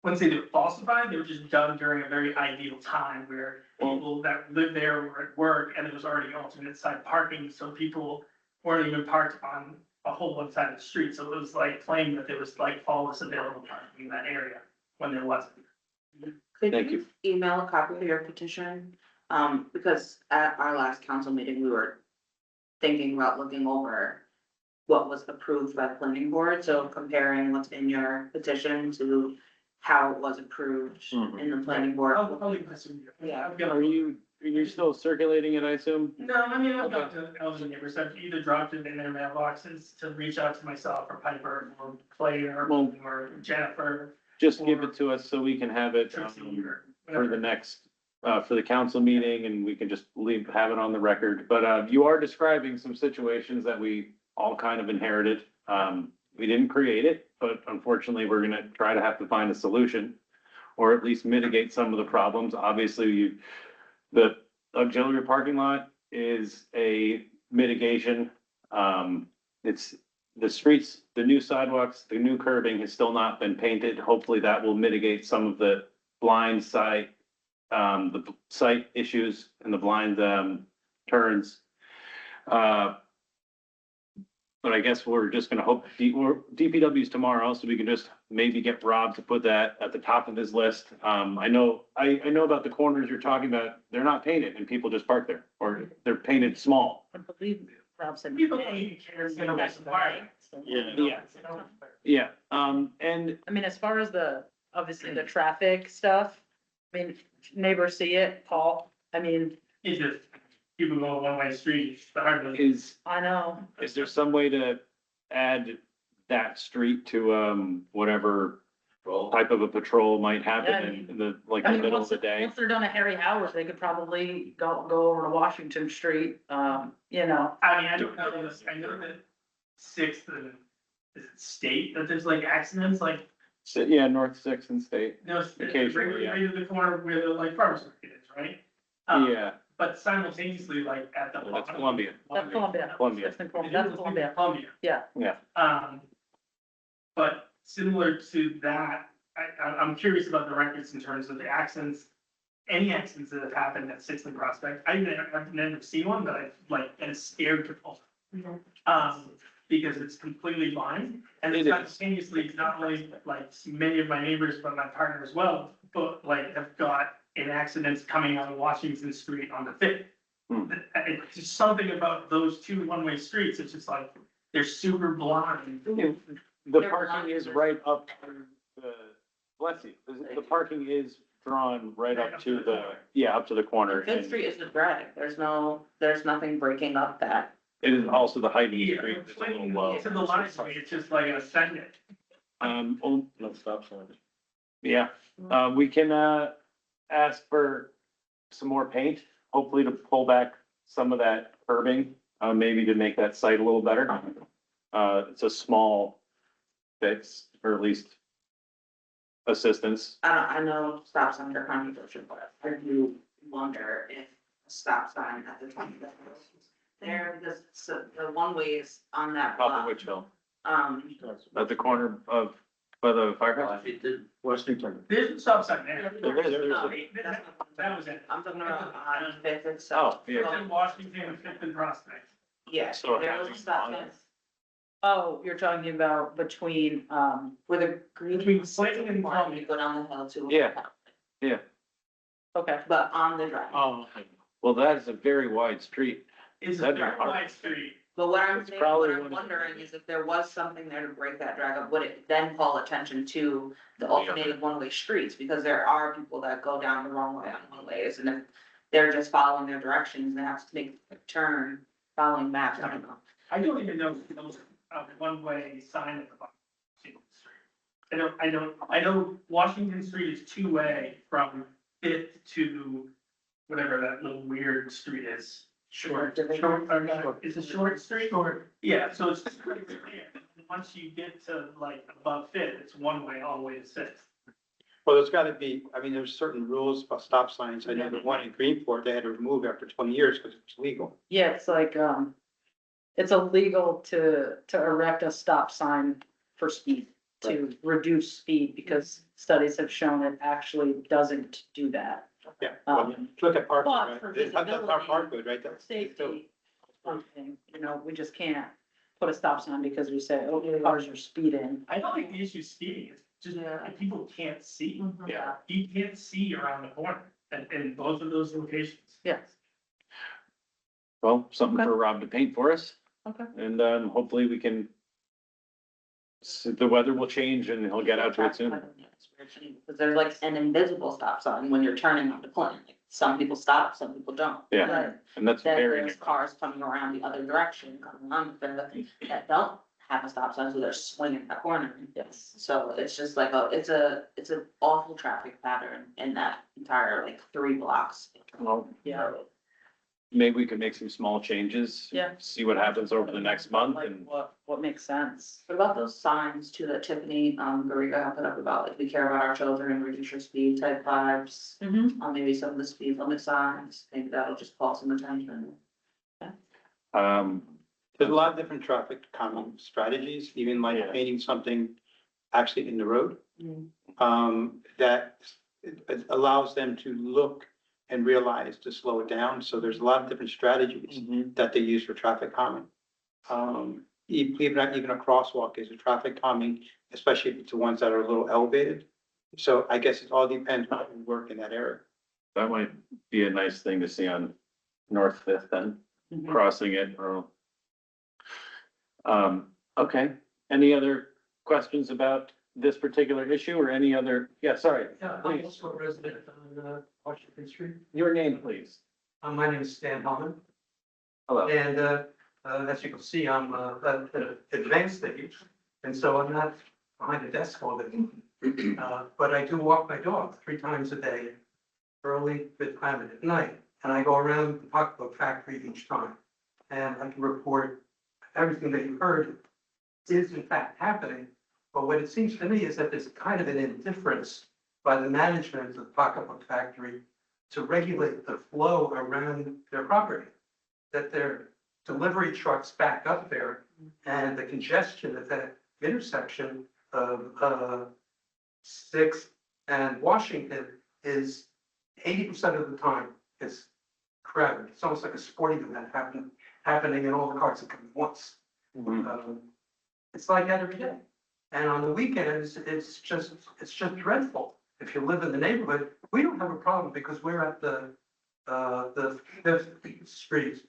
[SPEAKER 10] wouldn't say they were falsified, they were just done during a very ideal time where people that lived there were at work and there was already alternate side parking, so people weren't even parked on a whole one side of the street, so it was like claimed that there was like all this available parking in that area when there wasn't.
[SPEAKER 5] Could
[SPEAKER 1] Thank
[SPEAKER 5] you email a copy of your petition? Because at our last council meeting, we were thinking about looking over what was approved by the planning board, so comparing what's in your petition to how it was approved in the planning board.
[SPEAKER 10] I'll leave this with you.
[SPEAKER 5] Yeah.
[SPEAKER 10] I've got-
[SPEAKER 1] you're still circulating it, I assume?
[SPEAKER 10] No, I mean, I've got the elderly neighbors, I've either dropped it in their mailboxes to reach out to myself or Piper or Claire
[SPEAKER 1] Well-
[SPEAKER 10] or Jennifer,
[SPEAKER 1] Just give it to us so we can have it,
[SPEAKER 10] Trixie or
[SPEAKER 1] for the
[SPEAKER 10] whatever.
[SPEAKER 1] next, for the council meeting, and we can just have it on the record. But, you are describing some situations that we all kind of inherited. We didn't create it, but unfortunately, we're gonna try to have to find a solution, or at least mitigate some of the problems. Obviously, the auxiliary parking lot is a mitigation. It's the streets, the new sidewalks, the new curbing has still not been painted. Hopefully that will mitigate some of the blind sight, the sight issues and the blind, turns. But I guess we're just gonna hope, DPW's tomorrow, so we can just maybe get Rob to put that at the top of his list. I know about the corners you're talking about, they're not painted and people just park there, or they're painted small.
[SPEAKER 4] I believe Rob said.
[SPEAKER 10] People don't even care, you know, that's why.
[SPEAKER 1] Yeah. Yeah, and
[SPEAKER 4] I mean, as far as obviously the traffic stuff, I mean, neighbors see it, Paul, I mean,
[SPEAKER 10] It's just, people go one-way street, it's hard to.
[SPEAKER 4] I know.
[SPEAKER 1] is there some way to add that street to, whatever
[SPEAKER 7] Well,
[SPEAKER 1] type of a patrol might happen
[SPEAKER 4] Yeah, I mean-
[SPEAKER 1] in the, like,
[SPEAKER 4] I
[SPEAKER 1] the
[SPEAKER 4] mean,
[SPEAKER 1] middle of
[SPEAKER 4] once,
[SPEAKER 1] the day?
[SPEAKER 4] once they're done at Harry Howard, they could probably go over to Washington Street, you know.
[SPEAKER 10] I mean, I don't know this, I know that Sixth and is it State, that there's like accidents, like,
[SPEAKER 1] So, yeah, North Sixth and State,
[SPEAKER 10] no,
[SPEAKER 1] Occasionally, yeah.
[SPEAKER 10] right at the corner where the like farmers market is, right?
[SPEAKER 1] yeah,
[SPEAKER 10] But simultaneously, like at the.
[SPEAKER 1] that's Columbia.
[SPEAKER 4] That's Columbia.
[SPEAKER 1] Columbia.
[SPEAKER 4] That's Columbia.
[SPEAKER 10] Columbia.
[SPEAKER 4] Yeah.
[SPEAKER 10] But similar to that, I'm curious about the records in terms of the accidents, any accidents that have happened at Sixth and Prospect. I've never seen one, but I've like, been scared to pull. Because it's completely blind and
[SPEAKER 1] It
[SPEAKER 10] it's
[SPEAKER 1] is.
[SPEAKER 10] simultaneously, not only like many of my neighbors, but my partner as well, but like have got in accidents coming out of Washington Street on the fifth.
[SPEAKER 1] Hmm.
[SPEAKER 10] It's just something about those two one-way streets, it's just like, they're super blind.
[SPEAKER 1] The
[SPEAKER 5] They're
[SPEAKER 1] parking is right up to the, bless you, the parking is drawn right up to the, yeah, up to the corner.
[SPEAKER 5] Fifth
[SPEAKER 1] And
[SPEAKER 5] Street is a drag, there's nothing breaking up that.
[SPEAKER 1] it is also the height of the
[SPEAKER 10] Yeah,
[SPEAKER 1] street is a little
[SPEAKER 10] explaining
[SPEAKER 1] low.
[SPEAKER 10] to the library, it's just like a second.
[SPEAKER 9] No stop sign.
[SPEAKER 1] Yeah, we can, ask for some more paint, hopefully to pull back some of that curbing, maybe to make that site a little better. It's a small fix, or at least assistance.
[SPEAKER 5] I know stop signs are controversial, but I do wonder if a stop sign at the 20th there, the one way is on that
[SPEAKER 1] Top of
[SPEAKER 5] block.
[SPEAKER 1] Witch Hill,
[SPEAKER 5] Um,
[SPEAKER 1] at the corner of, by the firehouse.
[SPEAKER 7] It did.
[SPEAKER 9] Washington.
[SPEAKER 10] There's a stop sign there.
[SPEAKER 1] There is, there is.
[SPEAKER 5] no,
[SPEAKER 10] That was it.
[SPEAKER 5] I'm talking about on Fifth itself.
[SPEAKER 1] Oh, yeah.
[SPEAKER 10] It's in Washington, Fifth and Prospect.
[SPEAKER 5] Yeah,
[SPEAKER 1] So it
[SPEAKER 5] there
[SPEAKER 1] has
[SPEAKER 5] was a
[SPEAKER 1] to
[SPEAKER 5] stop
[SPEAKER 1] be
[SPEAKER 5] sign.
[SPEAKER 4] Oh, you're talking about between,
[SPEAKER 5] Where the green.
[SPEAKER 10] Between Clayton and
[SPEAKER 5] Line,
[SPEAKER 10] Columbia.
[SPEAKER 5] you go down the hill to.
[SPEAKER 1] Yeah.
[SPEAKER 4] okay.
[SPEAKER 5] But on the drive.
[SPEAKER 1] Oh. Well, that is a very wide street.
[SPEAKER 10] It's a
[SPEAKER 1] That'd be
[SPEAKER 10] very
[SPEAKER 1] hard.
[SPEAKER 10] wide street.
[SPEAKER 5] But what I'm
[SPEAKER 1] It's
[SPEAKER 5] saying,
[SPEAKER 1] probably
[SPEAKER 5] what I'm
[SPEAKER 1] one of the-
[SPEAKER 5] wondering is if there was something there to break that drag up, would it then call attention to the alternative one-way streets? Because there are people that go down the wrong way on one-ways, and if they're just following their directions, they have to make a turn, following maps, I don't know.
[SPEAKER 10] I don't even know if those, one-way sign at the bottom. of the street. I know Washington Street is two-way from Fifth to whatever that little weird street is. Short, or no, it's a short street? Short. Yeah, so it's just right there. And once you get to like above Fifth, it's one way all the way to Sixth.
[SPEAKER 3] Well, there's gotta be, I mean, there's certain rules about stop signs. I know the one in Greenport, they had to remove after 20 years because it was legal.
[SPEAKER 4] Yeah, it's like, it's illegal to erect a stop sign for speed, to reduce speed, because studies have shown it actually doesn't do that.
[SPEAKER 3] Yeah.
[SPEAKER 4] Um,
[SPEAKER 3] Look at Parkwood,
[SPEAKER 4] But
[SPEAKER 3] right?
[SPEAKER 4] for
[SPEAKER 3] That's
[SPEAKER 4] visibility,
[SPEAKER 3] Parkwood, right? That's-
[SPEAKER 4] Safety, something, we just can't put a stop sign because we say, oh, cars are speeding.
[SPEAKER 10] I don't think the issue is speeding, it's just that people can't see.
[SPEAKER 1] Yeah.
[SPEAKER 10] You can't see around the corner in both of those locations.
[SPEAKER 4] Yes,
[SPEAKER 1] Well, something
[SPEAKER 4] Okay.
[SPEAKER 1] for Rob to paint for us,
[SPEAKER 4] okay.
[SPEAKER 1] and, hopefully we can, the weather will change and he'll get out to it soon.
[SPEAKER 5] Because there's like an invisible stop sign when you're turning onto Clinton, like, some people stop, some people don't.
[SPEAKER 1] Yeah.
[SPEAKER 5] Right.
[SPEAKER 1] And that's
[SPEAKER 5] Then
[SPEAKER 1] very,
[SPEAKER 5] there's cars coming around the other direction, coming on Fifth, that don't have a stop sign, so they're swinging that corner.
[SPEAKER 4] Yes.
[SPEAKER 5] So it's just like it's an awful traffic pattern in that entire like 3 blocks.
[SPEAKER 1] well,
[SPEAKER 4] Yeah.
[SPEAKER 1] maybe we can make some small changes.
[SPEAKER 4] Yeah.
[SPEAKER 1] See what happens over the next month
[SPEAKER 4] Like
[SPEAKER 1] and,
[SPEAKER 4] what makes sense?
[SPEAKER 5] What about those signs too that Tiffany, Garriga had put up about like, we care about our children, reduce your speed type vibes?
[SPEAKER 4] Mm-hmm.
[SPEAKER 5] Maybe some of the speed limit signs, maybe that'll just call some attention.
[SPEAKER 3] There's a lot of different traffic calming strategies, even like
[SPEAKER 1] Yeah.
[SPEAKER 3] painting something actually in the road.
[SPEAKER 5] Mm.
[SPEAKER 3] That it allows them to look and realize to slow it down. So there's a lot of different strategies that they use for traffic calming. Even a crosswalk is a traffic calming, especially if it's the ones that are a little elevated. So I guess it all depends on how you work in that area.
[SPEAKER 1] that might be a nice thing to see on North Fifth then,
[SPEAKER 4] Mm-hmm.
[SPEAKER 1] crossing it or. Okay, any other questions about this particular issue or any other, yeah, sorry,
[SPEAKER 11] Yeah, I'm
[SPEAKER 1] please,
[SPEAKER 11] also a resident on Washington Street.
[SPEAKER 1] your name, please.
[SPEAKER 11] My name is Stan Hellman,
[SPEAKER 1] Hello.
[SPEAKER 11] and as you can see, I'm at an advanced age, and so I'm not behind a desk all day. But I do walk my dog 3 times a day, early, mid-time, and at night, and I go around the pocketbook factory each time. And I can report everything that you heard is in fact happening. But what it seems to me is that there's kind of an indifference by the management of the pocketbook factory to regulate the flow around their property. That their delivery trucks back up there and the congestion at that intersection of 6th and Washington is 80% of the time is crowded. It's almost like a sporting event happening and all the cars are coming at once. It's like that every day. And on the weekends, it's just dreadful. if you live in the neighborhood, we don't have a problem because we're at the Fifth Street,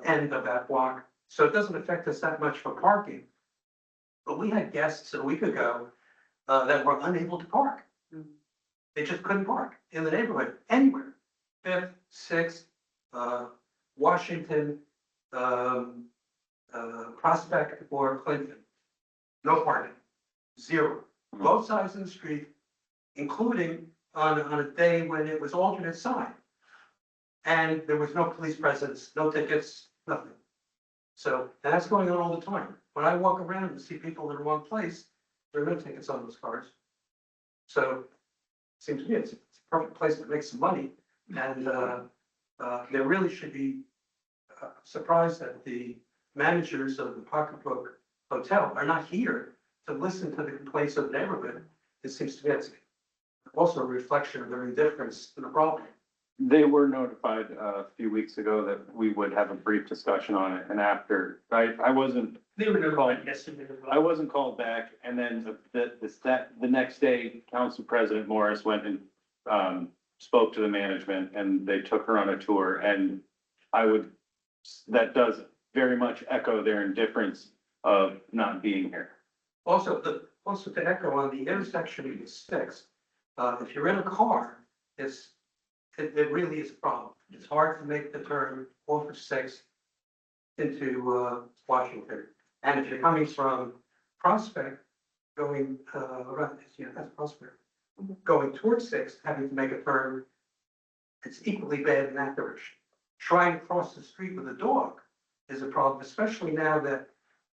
[SPEAKER 11] end of that block. So it doesn't affect us that much for parking. But we had guests a week ago, that were unable to park. They just couldn't park in the neighborhood, anywhere. Fifth, Sixth, Washington, Prospect or Clinton. No parking, zero, both sides of the street, including on a day when it was alternate side. And there was no police presence, no tickets, nothing. So, and that's going on all the time. When I walk around and see people in the wrong place, there are no tickets on those cars. So, seems to me it's a perfect place to make some money. And, there really should be surprised that the managers of the Pocketbook Hotel are not here to listen to the complaints of the neighborhood. It seems to me it's also a reflection of their indifference to the problem.
[SPEAKER 1] They were notified a few weeks ago that we would have a brief discussion on it, and after, I wasn't,
[SPEAKER 10] They were notified yesterday as
[SPEAKER 1] I
[SPEAKER 10] well.
[SPEAKER 1] wasn't called back, and then the next day, Council President Morris went and spoke to the management, and they took her on a tour, and that does very much echo their indifference of not being here.
[SPEAKER 11] Also, to echo on the intersection of the Sixth, if you're in a car, it really is a problem. It's hard to make the turn off of Sixth into, Washington. And if you're coming from Prospect, going, around, yeah, that's Prospect, going towards Sixth, having to make a turn, it's equally bad in that direction. Trying to cross the street with a dog is a problem, especially now that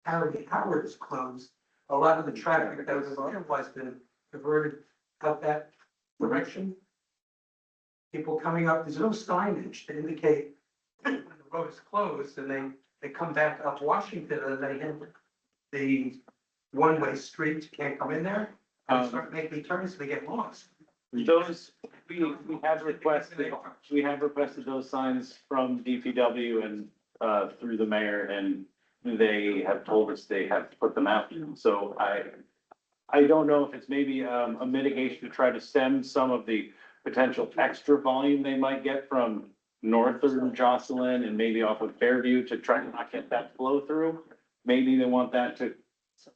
[SPEAKER 11] Howard is closed. A lot of the traffic that was otherwise been diverted out that direction. People coming up, there's no signage to indicate when the road is closed, and they come back up Washington and they hit the one-way street, you can't come in there. And start making turns, and they get lost.
[SPEAKER 1] Those, we have requested those signs from DPW and, through the mayor, and they have told us they have put them out. So I don't know if it's maybe, a mitigation to try to stem some of the potential extra volume they might get from northern Jocelyn and maybe off of Fairview to try to not get that flow through. Maybe they want that to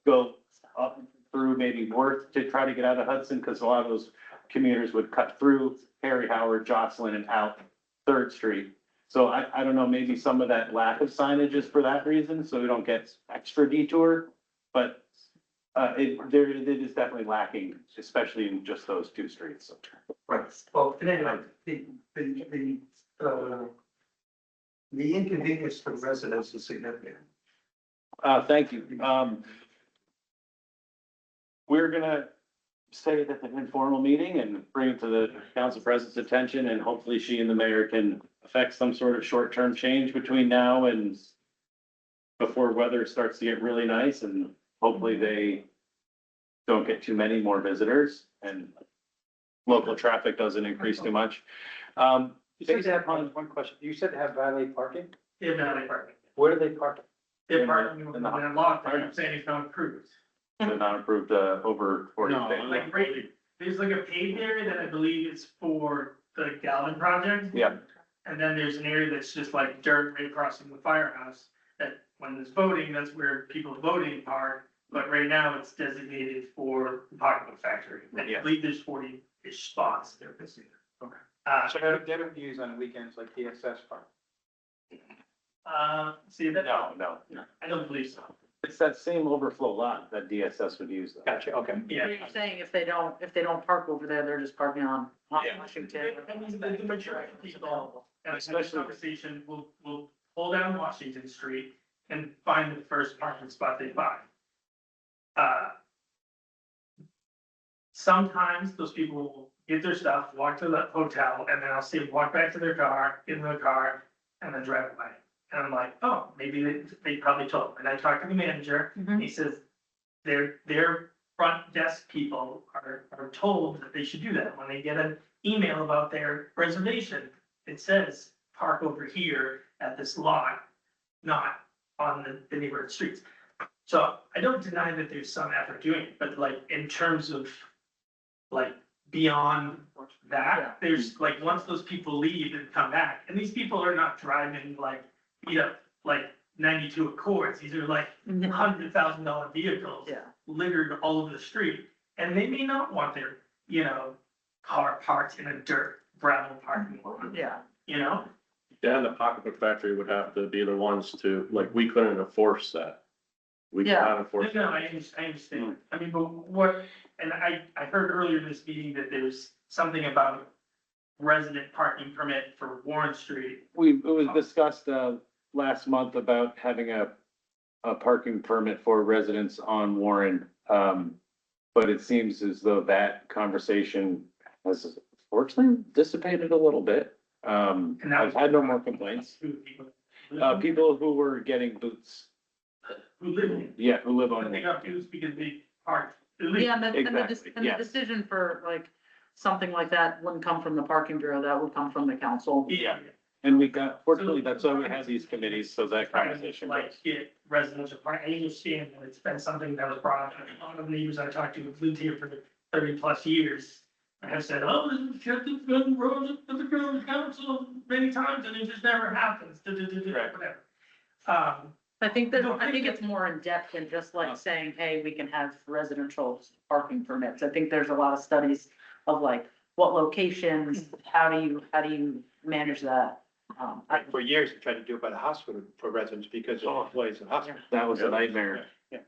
[SPEAKER 1] go up through maybe Worth to try to get out of Hudson, because a lot of those commuters would cut through Harry Howard, Jocelyn, and out Third Street. So I don't know, maybe some of that lack of signage is for that reason, so we don't get extra detour. But it is definitely lacking, especially in just those two streets.
[SPEAKER 11] Right, well, and anyway, the inconvenience for the residents is significant.
[SPEAKER 1] Thank you. We're gonna say that an informal meeting and bring it to the council president's attention, and hopefully she and the mayor can affect some sort of short-term change between now and before weather starts to get really nice, and hopefully they don't get too many more visitors and local traffic doesn't increase too much.
[SPEAKER 3] You said to have one question. You said to have valet parking?
[SPEAKER 10] Yeah, valet parking.
[SPEAKER 3] Where do they park?
[SPEAKER 10] They're
[SPEAKER 1] In the-
[SPEAKER 10] parking
[SPEAKER 1] in
[SPEAKER 10] in
[SPEAKER 1] the-
[SPEAKER 10] a lot, I'm saying it's not approved.
[SPEAKER 1] They're not approved, over 40
[SPEAKER 2] No,
[SPEAKER 1] days.
[SPEAKER 10] Like, right, there's like a paved area that I believe is for the Galvin project.
[SPEAKER 1] Yeah.
[SPEAKER 10] And then there's an area that's just like dirt right across from the firehouse, that when there's voting, that's where people voting are. But right now it's designated for the pocketbook factory. I
[SPEAKER 1] Yeah.
[SPEAKER 10] believe there's 40-ish spots there.
[SPEAKER 1] Okay.
[SPEAKER 3] So they don't use on weekends like DSS park?
[SPEAKER 10] See that?
[SPEAKER 1] No,
[SPEAKER 10] I don't believe so.
[SPEAKER 1] it's that same overflow lot that DSS would use though.
[SPEAKER 3] Gotcha, okay.
[SPEAKER 10] Yeah.
[SPEAKER 4] You're saying if they don't park over there, they're just parking on
[SPEAKER 1] Yeah.
[SPEAKER 4] Washington.
[SPEAKER 10] I mean, the majority of people, and this
[SPEAKER 1] Especially-
[SPEAKER 10] conversation, will pull down Washington Street and find the first parking spot they find. Sometimes those people will get their stuff, walk to the hotel, and then I'll see them walk back to their car, get in the car, and then drive away. And I'm like, oh, maybe they probably told them. And I talked to the manager,
[SPEAKER 4] Mhm.
[SPEAKER 10] he says, their front desk people are told that they should do that. When they get an email about their reservation, it says, park over here at this lot, not on the neighborhood streets. So I don't deny that there's some effort doing it, but like in terms of like beyond
[SPEAKER 4] Yeah.
[SPEAKER 10] that, there's like, once those people leave and come back, and these people are not driving like, like 92 Accords, these are like $100,000 vehicles
[SPEAKER 4] Yeah.
[SPEAKER 10] littered all over the street, and they may not want their, car parked in a dirt gravel parking lot,
[SPEAKER 4] Yeah.
[SPEAKER 9] Yeah, and the pocketbook factory would have to be the ones to, like, we couldn't enforce that. We
[SPEAKER 4] Yeah.
[SPEAKER 9] cannot
[SPEAKER 10] No,
[SPEAKER 9] enforce.
[SPEAKER 10] no, I understand. I mean, but what, and I heard earlier in this meeting that there's something about resident parking permit for Warren Street.
[SPEAKER 1] It was discussed, last month about having a parking permit for residents on Warren. But it seems as though that conversation has fortunately dissipated a little bit.
[SPEAKER 10] And that
[SPEAKER 1] I've had no more complaints. People who were getting boots,
[SPEAKER 10] Who live in,
[SPEAKER 1] yeah, who live
[SPEAKER 10] but
[SPEAKER 1] on.
[SPEAKER 10] they got boots because they parked illegally.
[SPEAKER 4] Yeah,
[SPEAKER 1] Exactly,
[SPEAKER 4] and the
[SPEAKER 1] yes.
[SPEAKER 4] decision for like, something like that wouldn't come from the parking bureau, that would come from the council.
[SPEAKER 10] Yeah.
[SPEAKER 1] And we got, fortunately, that's why we have these committees, so that
[SPEAKER 10] Trying to,
[SPEAKER 1] conversation
[SPEAKER 10] like,
[SPEAKER 1] goes.
[SPEAKER 10] get residential parking, I understand that it's been something that was brought up, and a lot of neighbors I talked to who've lived here for 30+ years. I have said, oh, this is just been brought up to the borough council many times, and it just never happens,
[SPEAKER 1] Right.
[SPEAKER 10] whatever.
[SPEAKER 4] I think it's more in depth than just like saying, hey, we can have residential parking permits. I think there's a lot of studies of like, what locations, how do you manage that?
[SPEAKER 3] For years, we tried to do it by the hospital for residents because of employees of the hospital.
[SPEAKER 1] That was a nightmare.
[SPEAKER 10] Yeah.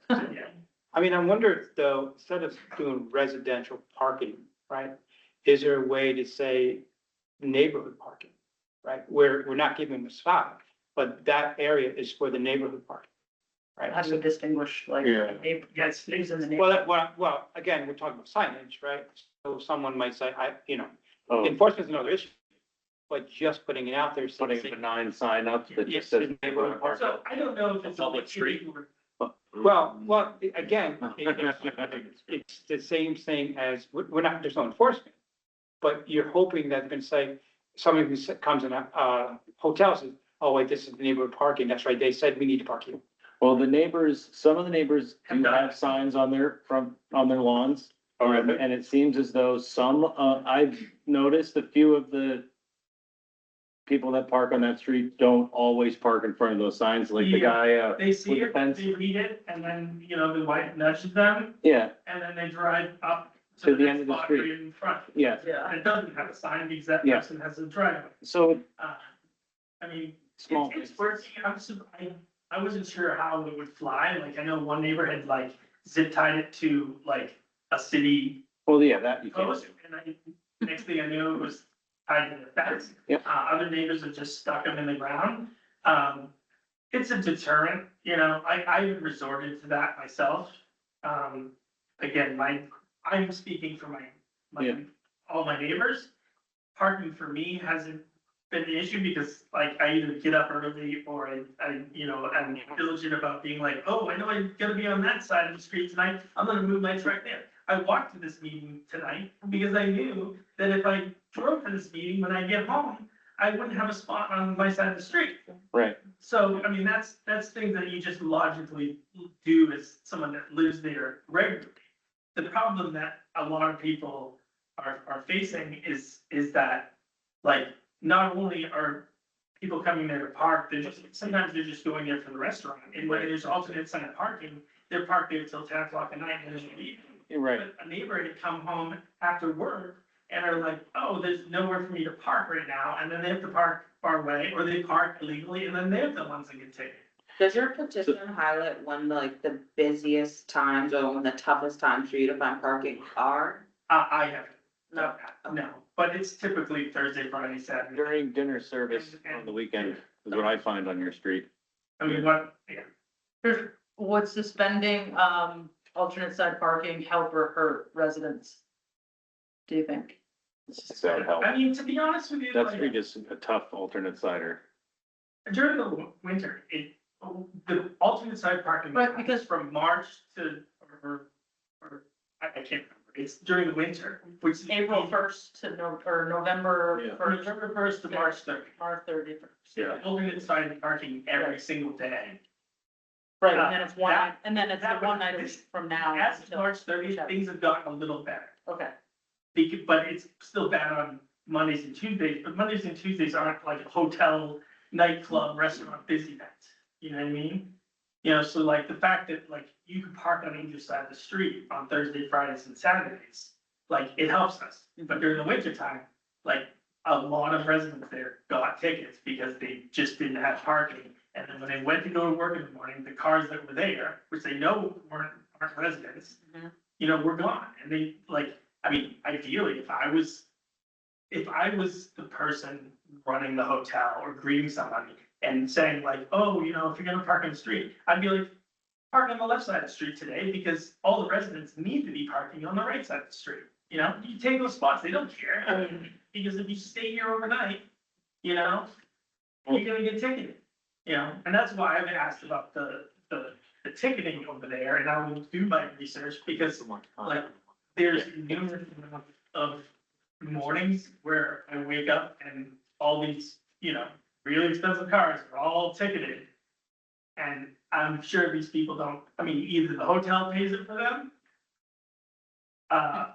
[SPEAKER 3] I mean, I wonder though, instead of doing residential parking, right? Is there a way to say neighborhood parking, right? Where we're not giving them a spot, but that area is for the neighborhood parking, right?
[SPEAKER 4] How do you distinguish like?
[SPEAKER 1] Yeah.
[SPEAKER 10] Yes,
[SPEAKER 4] Who's in the
[SPEAKER 3] Well,
[SPEAKER 4] neighborhood?
[SPEAKER 3] well, again, we're talking about signage, right? So someone might say,
[SPEAKER 1] Oh,
[SPEAKER 3] enforcement's another issue. But just putting it out there.
[SPEAKER 1] putting a benign sign up that just says neighborhood park.
[SPEAKER 10] So I don't know if it's.
[SPEAKER 9] Public street.
[SPEAKER 3] Well, again, it's the same thing as, we're not, there's no enforcement. But you're hoping that they're gonna say, somebody who comes in a hotel says, oh wait, this is neighborhood parking, that's right, they said we need to park here.
[SPEAKER 1] Well, some of the neighbors do have signs on their lawns. And it seems as though I've noticed a few of the people that park on that street don't always park in front of those signs, like the guy,
[SPEAKER 10] They see
[SPEAKER 1] with the
[SPEAKER 10] it,
[SPEAKER 1] fence.
[SPEAKER 10] they read it, and then, the wife nudges them,
[SPEAKER 1] yeah,
[SPEAKER 10] and then they drive up
[SPEAKER 1] To
[SPEAKER 10] to
[SPEAKER 1] the
[SPEAKER 10] the
[SPEAKER 1] end
[SPEAKER 10] next
[SPEAKER 1] of the
[SPEAKER 10] spot
[SPEAKER 1] street.
[SPEAKER 10] right in front.
[SPEAKER 1] yeah.
[SPEAKER 4] Yeah.
[SPEAKER 10] And it doesn't have a sign because that
[SPEAKER 1] Yeah.
[SPEAKER 10] person has a driveway.
[SPEAKER 1] So
[SPEAKER 10] I mean,
[SPEAKER 1] small
[SPEAKER 10] it's
[SPEAKER 1] things.
[SPEAKER 10] working. I wasn't sure how it would fly. Like, I know one neighbor had like zip tied it to like a city
[SPEAKER 1] Well, yeah, that you can't
[SPEAKER 10] post,
[SPEAKER 1] do.
[SPEAKER 10] and next thing I knew, it was tied to the fence.
[SPEAKER 1] Yep.
[SPEAKER 10] Other neighbors have just stuck them in the ground. It's a deterrent, I resorted to that myself. Again, I'm speaking for
[SPEAKER 1] Yeah.
[SPEAKER 10] all my neighbors. Parking for me hasn't been an issue because like I either get up early or I'm diligent about being like, oh, I know I gotta be on that side of the street tonight. I'm gonna move my truck there. I walked to this meeting tonight because I knew that if I drove to this meeting, when I get home, I wouldn't have a spot on my side of the street.
[SPEAKER 1] Right.
[SPEAKER 10] So, I mean, that's things that you just logically do as someone that lives there regularly. The problem that a lot of people are facing is that, like, not only are people coming there to park, sometimes they're just going there for the restaurant. And when there's alternate side parking, they're parked there till 10 o'clock at night and then they leave.
[SPEAKER 1] You're right.
[SPEAKER 10] But a neighbor had come home after work and are like, oh, there's nowhere for me to park right now, and then they have to park far away, or they park illegally, and then they're the ones that get ticked.
[SPEAKER 5] Does your petition highlight when like the busiest times or when the toughest times for you to find parking are?
[SPEAKER 10] I haven't,
[SPEAKER 5] No.
[SPEAKER 10] no, but it's typically Thursday, Friday, Saturday.
[SPEAKER 1] During dinner service on the weekend is what I find on your street.
[SPEAKER 10] I mean, what, yeah.
[SPEAKER 4] Would suspending, alternate side parking help or hurt residents? Do you think?
[SPEAKER 1] That would help.
[SPEAKER 10] I mean, to be honest with you,
[SPEAKER 1] That
[SPEAKER 10] like,
[SPEAKER 1] street is a tough alternate cider.
[SPEAKER 10] during the winter, the alternate side parking.
[SPEAKER 4] Right, because-
[SPEAKER 10] From March to, I can't remember, it's during the winter, which. is
[SPEAKER 4] April 1st to November
[SPEAKER 9] Yeah.
[SPEAKER 4] 1st,
[SPEAKER 10] November 1st to March 30th.
[SPEAKER 4] March 31st.
[SPEAKER 9] Yeah.
[SPEAKER 10] Alternate side parking every single day.
[SPEAKER 4] Right, and then it's one,
[SPEAKER 10] That-
[SPEAKER 4] and then it's the
[SPEAKER 10] that
[SPEAKER 4] one
[SPEAKER 10] would-
[SPEAKER 4] night a week from now.
[SPEAKER 10] As of
[SPEAKER 4] until-
[SPEAKER 10] March 30th, things have gotten a little better.
[SPEAKER 4] Okay,
[SPEAKER 10] but it's still bad on Mondays and Tuesdays, but Mondays and Tuesdays aren't like a hotel, nightclub, restaurant busy nights, you know what I mean? You know, so like the fact that like you can park on either side of the street on Thursday, Fridays and Saturdays, like it helps us. But during the winter time, like a lot of residents there got tickets because they just didn't have parking. And then when they went to go to work in the morning, the cars that were there, which they know aren't residents,
[SPEAKER 4] Mhm.
[SPEAKER 10] you know, were gone. And they like, I mean, ideally, if I was the person running the hotel or greeting somebody and saying like, oh, you know, if you're gonna park on the street, I'd be like, park on the left side of the street today because all the residents need to be parking on the right side of the street. You know, you take those spots, they don't care. I mean, because if you stay here overnight, you know, you're gonna get ticketed. You know, and that's why I've been asked about the ticketing over there, and I will do my research because like there's numerous amount of mornings where I wake up and all these, you know, really expensive cars are all ticketed. And I'm sure these people don't, I mean, either the hotel pays it for them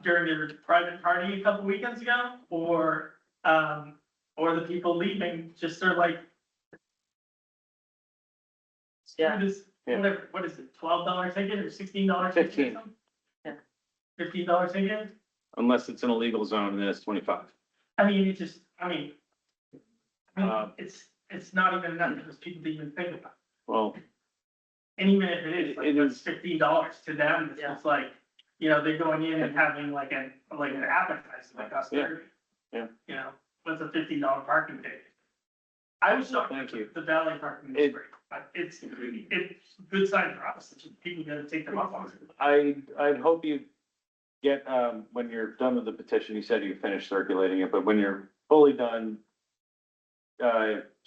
[SPEAKER 10] during their private party a couple weekends ago, or the people leaving just are like,
[SPEAKER 4] Yeah.
[SPEAKER 10] this,
[SPEAKER 1] Yeah.
[SPEAKER 10] whatever, what is it, $12 ticket or $16 ticket? or
[SPEAKER 1] 15.
[SPEAKER 10] something?
[SPEAKER 4] Yeah.
[SPEAKER 10] $15 ticket?
[SPEAKER 1] Unless it's an illegal zone, then it's 25.
[SPEAKER 10] I mean, it just, I mean,
[SPEAKER 1] Uh,
[SPEAKER 10] it's not even enough because people didn't even think about it.
[SPEAKER 1] Well,
[SPEAKER 10] And even if it is,
[SPEAKER 1] It
[SPEAKER 10] like,
[SPEAKER 1] is-
[SPEAKER 10] that's $15 to them,
[SPEAKER 4] Yeah.
[SPEAKER 10] it's like, you know, they're going in and having like an appetizer that costs
[SPEAKER 1] Yeah.
[SPEAKER 10] 30.
[SPEAKER 1] Yeah.
[SPEAKER 10] You know, what's a $15 parking ticket? I was shocked,
[SPEAKER 1] Thank you.
[SPEAKER 10] the Valley parking is
[SPEAKER 1] It-
[SPEAKER 10] great, but it's a good sign for us, it's just people gotta take them up on it.
[SPEAKER 1] I'd hope you get, when you're done with the petition, you said you finished circulating it, but when you're fully done,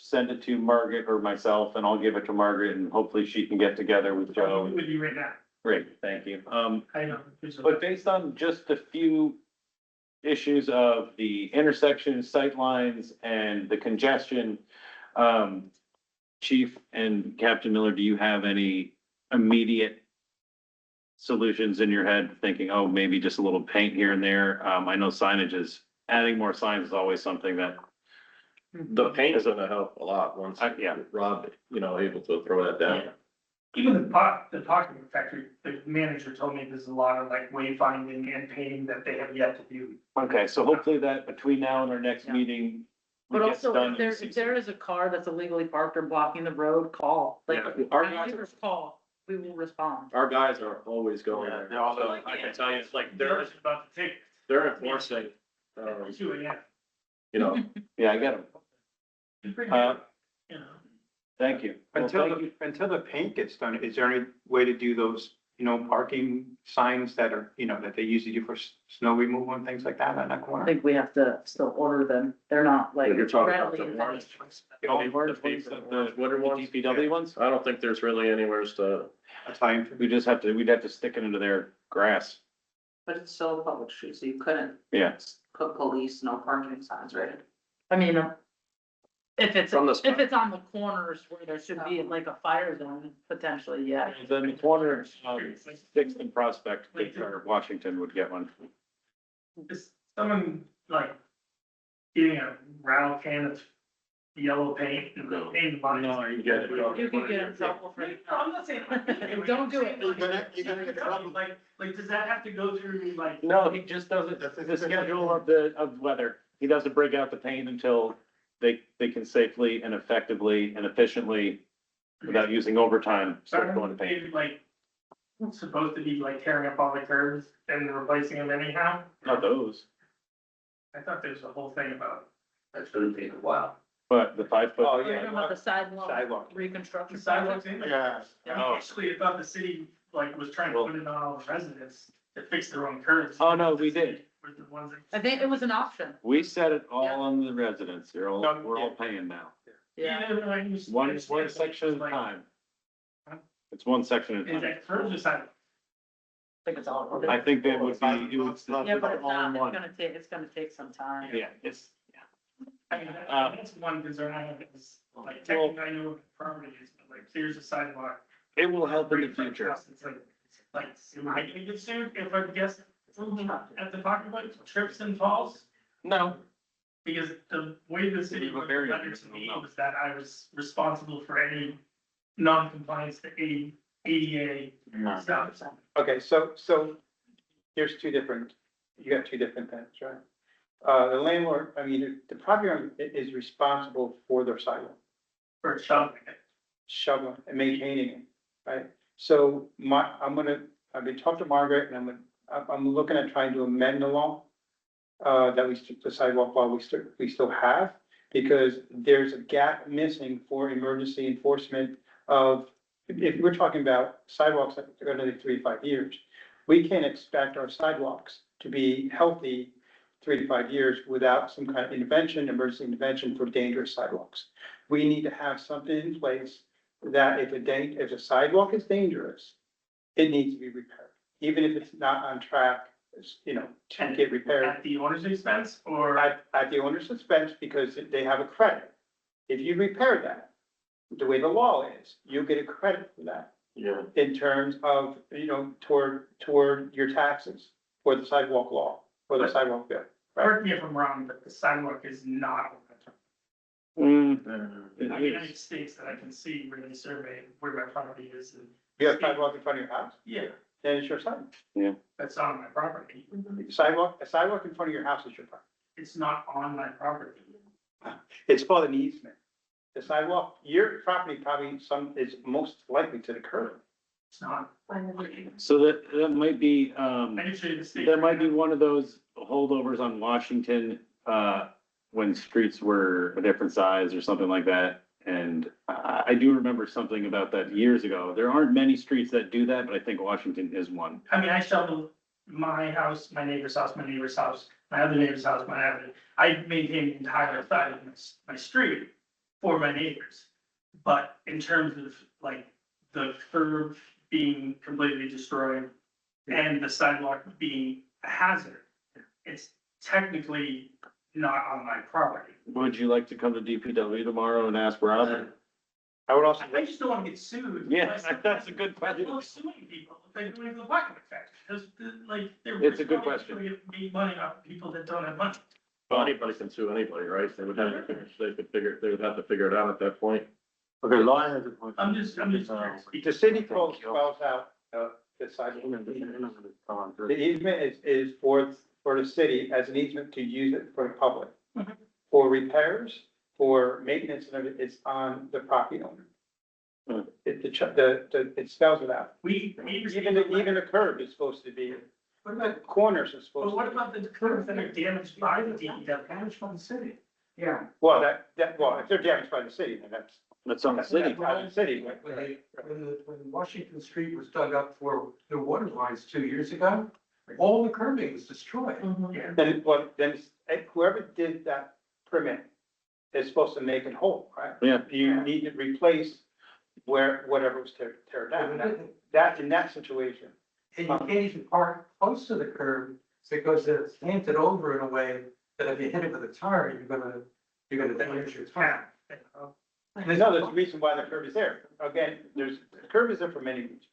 [SPEAKER 1] send it to Margaret or myself, and I'll give it to Margaret, and hopefully she can get together with
[SPEAKER 10] I'll
[SPEAKER 1] Joe.
[SPEAKER 10] be with you right now,
[SPEAKER 1] Great, thank you.
[SPEAKER 10] I know.
[SPEAKER 1] But based on just a few issues of the intersection, sightlines, and the congestion, Chief and Captain Miller, do you have any immediate solutions in your head, thinking, oh, maybe just a little paint here and there? I know signage is, adding more signs is always something that,
[SPEAKER 9] The paint is gonna help a lot once
[SPEAKER 1] yeah.
[SPEAKER 9] Rob, you know, able to throw that down.
[SPEAKER 10] Even the parking factory, the manager told me there's a lot of like wayfinding and painting that they have yet to do.
[SPEAKER 1] Okay, so hopefully that between now and our next
[SPEAKER 4] Yeah.
[SPEAKER 1] meeting. it
[SPEAKER 4] But
[SPEAKER 1] gets
[SPEAKER 4] also,
[SPEAKER 1] done
[SPEAKER 4] if there,
[SPEAKER 1] in
[SPEAKER 4] if
[SPEAKER 1] season.
[SPEAKER 4] there is a car that's illegally parked or blocking the road, call. Like,
[SPEAKER 9] Yeah, our
[SPEAKER 4] our
[SPEAKER 9] guys,
[SPEAKER 4] neighbors call, we will respond.
[SPEAKER 9] our guys are always going there.
[SPEAKER 1] they're all
[SPEAKER 9] So
[SPEAKER 1] over.
[SPEAKER 9] I can tell you, it's like,
[SPEAKER 10] They're about to take.
[SPEAKER 9] they're enforcing,
[SPEAKER 10] Yeah.
[SPEAKER 9] you know,
[SPEAKER 1] Yeah, I get them.
[SPEAKER 10] Pretty
[SPEAKER 1] Uh,
[SPEAKER 10] good, you know.
[SPEAKER 1] Thank you. Well,
[SPEAKER 3] Until the paint gets done, is there any way to do those, you know, parking signs that are, you know, that they usually do for snow removal and things like that on that
[SPEAKER 4] I
[SPEAKER 3] corner?
[SPEAKER 4] think we have to still order them. They're not like
[SPEAKER 9] You're talking about
[SPEAKER 4] readily
[SPEAKER 9] the
[SPEAKER 4] available.
[SPEAKER 9] ones-
[SPEAKER 1] The orange ones, the
[SPEAKER 9] winter ones.
[SPEAKER 1] DPW ones?
[SPEAKER 9] I don't think there's really anywheres to,
[SPEAKER 3] That's fine.
[SPEAKER 1] We'd have to stick it into their grass.
[SPEAKER 5] But it's still a public street, so you couldn't
[SPEAKER 1] Yeah.
[SPEAKER 5] put police, no parking signs, right?
[SPEAKER 4] I mean, if it's
[SPEAKER 9] From the spot.
[SPEAKER 4] on the corners where there should be like a fire zone, potentially, yeah.
[SPEAKER 1] Then the corner, Sixth and Prospect, or Washington would get one.
[SPEAKER 10] Is someone like getting a rattle can of yellow paint and
[SPEAKER 1] No.
[SPEAKER 10] paint lines?
[SPEAKER 1] No, you get it.
[SPEAKER 4] You could get in trouble for
[SPEAKER 10] No, I'm not saying.
[SPEAKER 4] Don't do it.
[SPEAKER 10] You're gonna get in trouble. Like, does that have to go through like?
[SPEAKER 1] No, he just doesn't, the schedule of weather, he doesn't break out the paint until they can safely and effectively and efficiently, without using overtime, start going to paint.
[SPEAKER 10] Maybe like, supposed to be like tearing up all the curves and replacing them anyhow?
[SPEAKER 1] Not those,
[SPEAKER 10] I thought there was a whole thing about.
[SPEAKER 7] That's gonna take a while.
[SPEAKER 1] but the 5 foot.
[SPEAKER 3] Oh,
[SPEAKER 4] You're talking about the sidewalk
[SPEAKER 3] Sidewalk.
[SPEAKER 4] reconstruction.
[SPEAKER 10] The sidewalks
[SPEAKER 4] project?
[SPEAKER 10] in?
[SPEAKER 3] Yeah.
[SPEAKER 10] Yeah, actually, I thought the city like was trying to put it on all the residents to fix their own curves.
[SPEAKER 1] Oh, no, we did.
[SPEAKER 10] Were the ones that.
[SPEAKER 4] I think it was an option,
[SPEAKER 1] We set it all
[SPEAKER 4] Yeah.
[SPEAKER 1] on the residents, they're all,
[SPEAKER 10] No,
[SPEAKER 1] we're all
[SPEAKER 10] yeah.
[SPEAKER 1] paying now.
[SPEAKER 4] yeah.
[SPEAKER 1] One section at a time. It's one section at a
[SPEAKER 10] Is
[SPEAKER 1] time.
[SPEAKER 10] that curves or sidewalk?
[SPEAKER 4] I think it's all.
[SPEAKER 1] I think that would be, it would.
[SPEAKER 4] Yeah, but it's
[SPEAKER 1] all in
[SPEAKER 4] not,
[SPEAKER 1] one.
[SPEAKER 4] it's gonna take some time.
[SPEAKER 1] Yeah, it's,
[SPEAKER 10] I mean, that's one concern I have is, like,
[SPEAKER 1] Well-
[SPEAKER 10] technically I know what the property is, but like, here's a sidewalk.
[SPEAKER 1] it will help in the
[SPEAKER 10] right in front of
[SPEAKER 1] future.
[SPEAKER 10] house, It's like, am I gonna get sued if I guess At the talking about trips and falls,
[SPEAKER 1] No,
[SPEAKER 10] because the way the city
[SPEAKER 1] We have a
[SPEAKER 10] wrote the
[SPEAKER 1] very
[SPEAKER 10] letter to me
[SPEAKER 1] no.
[SPEAKER 10] was that I was responsible for any non-compliance to ADA stuff.
[SPEAKER 3] Okay, so here's two different, you got two different things, right? The landlord, I mean, the property owner is responsible for their sidewalk,
[SPEAKER 10] For shoveling it.
[SPEAKER 3] shoveling and maintaining it, right? So I've been talking to Margaret and I'm looking at trying to amend the law. That the sidewalk law we still have, because there's a gap missing for emergency enforcement of, if we're talking about sidewalks that are gonna take 3 to 5 years. We can't expect our sidewalks to be healthy 3 to 5 years without some kind of intervention, emergency intervention for dangerous sidewalks. We need to have something in place that if a sidewalk is dangerous, it needs to be repaired, even if it's not on track, to get repaired.
[SPEAKER 10] At the owner's expense, or
[SPEAKER 3] At the owner's expense, because they have a credit. If you repair that, the way the law is, you get a credit for that
[SPEAKER 9] Yeah.
[SPEAKER 3] in terms of, toward your taxes for the sidewalk law, or the sidewalk bill.
[SPEAKER 10] correct me if I'm wrong, but the sidewalk is not. I mean, any states that I can see where they survey where my property is, and
[SPEAKER 3] You have sidewalk in front of your house,
[SPEAKER 10] yeah,
[SPEAKER 3] then it's your sidewalk.
[SPEAKER 10] that's on my property.
[SPEAKER 3] A sidewalk in front of your house is your property.
[SPEAKER 10] It's not on my property.
[SPEAKER 3] It's called an easement. The sidewalk, your property probably is most likely to the curb.
[SPEAKER 10] It's not.
[SPEAKER 1] so that might be,
[SPEAKER 10] I can show you the state.
[SPEAKER 1] that might be one of those holdovers on Washington, when streets were a different size or something like that. And I do remember something about that years ago. There aren't many streets that do that, but I think Washington is one.
[SPEAKER 10] I mean, I shovel my house, my neighbor's house, my neighbor's house, my other neighbor's house, my other, I maintain the entire side of my street for my neighbors. But in terms of like the curb being completely destroyed and the sidewalk being a hazard, it's technically not on my property.
[SPEAKER 1] Would you like to come to DPW tomorrow and ask Rob?
[SPEAKER 3] I would also,
[SPEAKER 10] I just don't wanna get sued.
[SPEAKER 1] Yeah, that's a good
[SPEAKER 10] I
[SPEAKER 1] question.
[SPEAKER 10] love suing people, if they're doing the pocket effect, because like, they're.
[SPEAKER 1] It's a good question.
[SPEAKER 10] Make money off people that don't have money.
[SPEAKER 9] Well, anybody can sue anybody, right? They would have to figure it out at that point.
[SPEAKER 1] Okay, Lauren has a question.
[SPEAKER 10] I'm just curious.
[SPEAKER 3] the city code spells out, the sidewalk. The easement is for the city as an easement to use it for the public.
[SPEAKER 10] Mhm.
[SPEAKER 3] For repairs, for maintenance, and everything, it's on the property owner. It spells it out.
[SPEAKER 10] We
[SPEAKER 3] Even the curb is supposed to be,
[SPEAKER 10] What
[SPEAKER 3] the
[SPEAKER 10] about,
[SPEAKER 3] corners are
[SPEAKER 10] but
[SPEAKER 3] supposed
[SPEAKER 10] what
[SPEAKER 3] to be.
[SPEAKER 10] about the curbs that are damaged by the DPW?
[SPEAKER 11] Damage from the city. Yeah.
[SPEAKER 3] Well, if they're damaged by the city, then
[SPEAKER 1] That's on the city.
[SPEAKER 3] That's on the city.
[SPEAKER 11] When Washington Street was dug up for the water lines 2 years ago, all the curbing was destroyed.
[SPEAKER 10] Yeah.
[SPEAKER 3] Then whoever did that permit is supposed to make it whole, right?
[SPEAKER 1] Yeah.
[SPEAKER 3] You need to replace whatever was tear down. That, in that situation,
[SPEAKER 11] And you can't even park close to the curb because it's painted over in a way that if you hit it with a tire, you're gonna damage your tire.
[SPEAKER 3] no, there's a reason why the curb is there. Again, the curb is there for many reasons.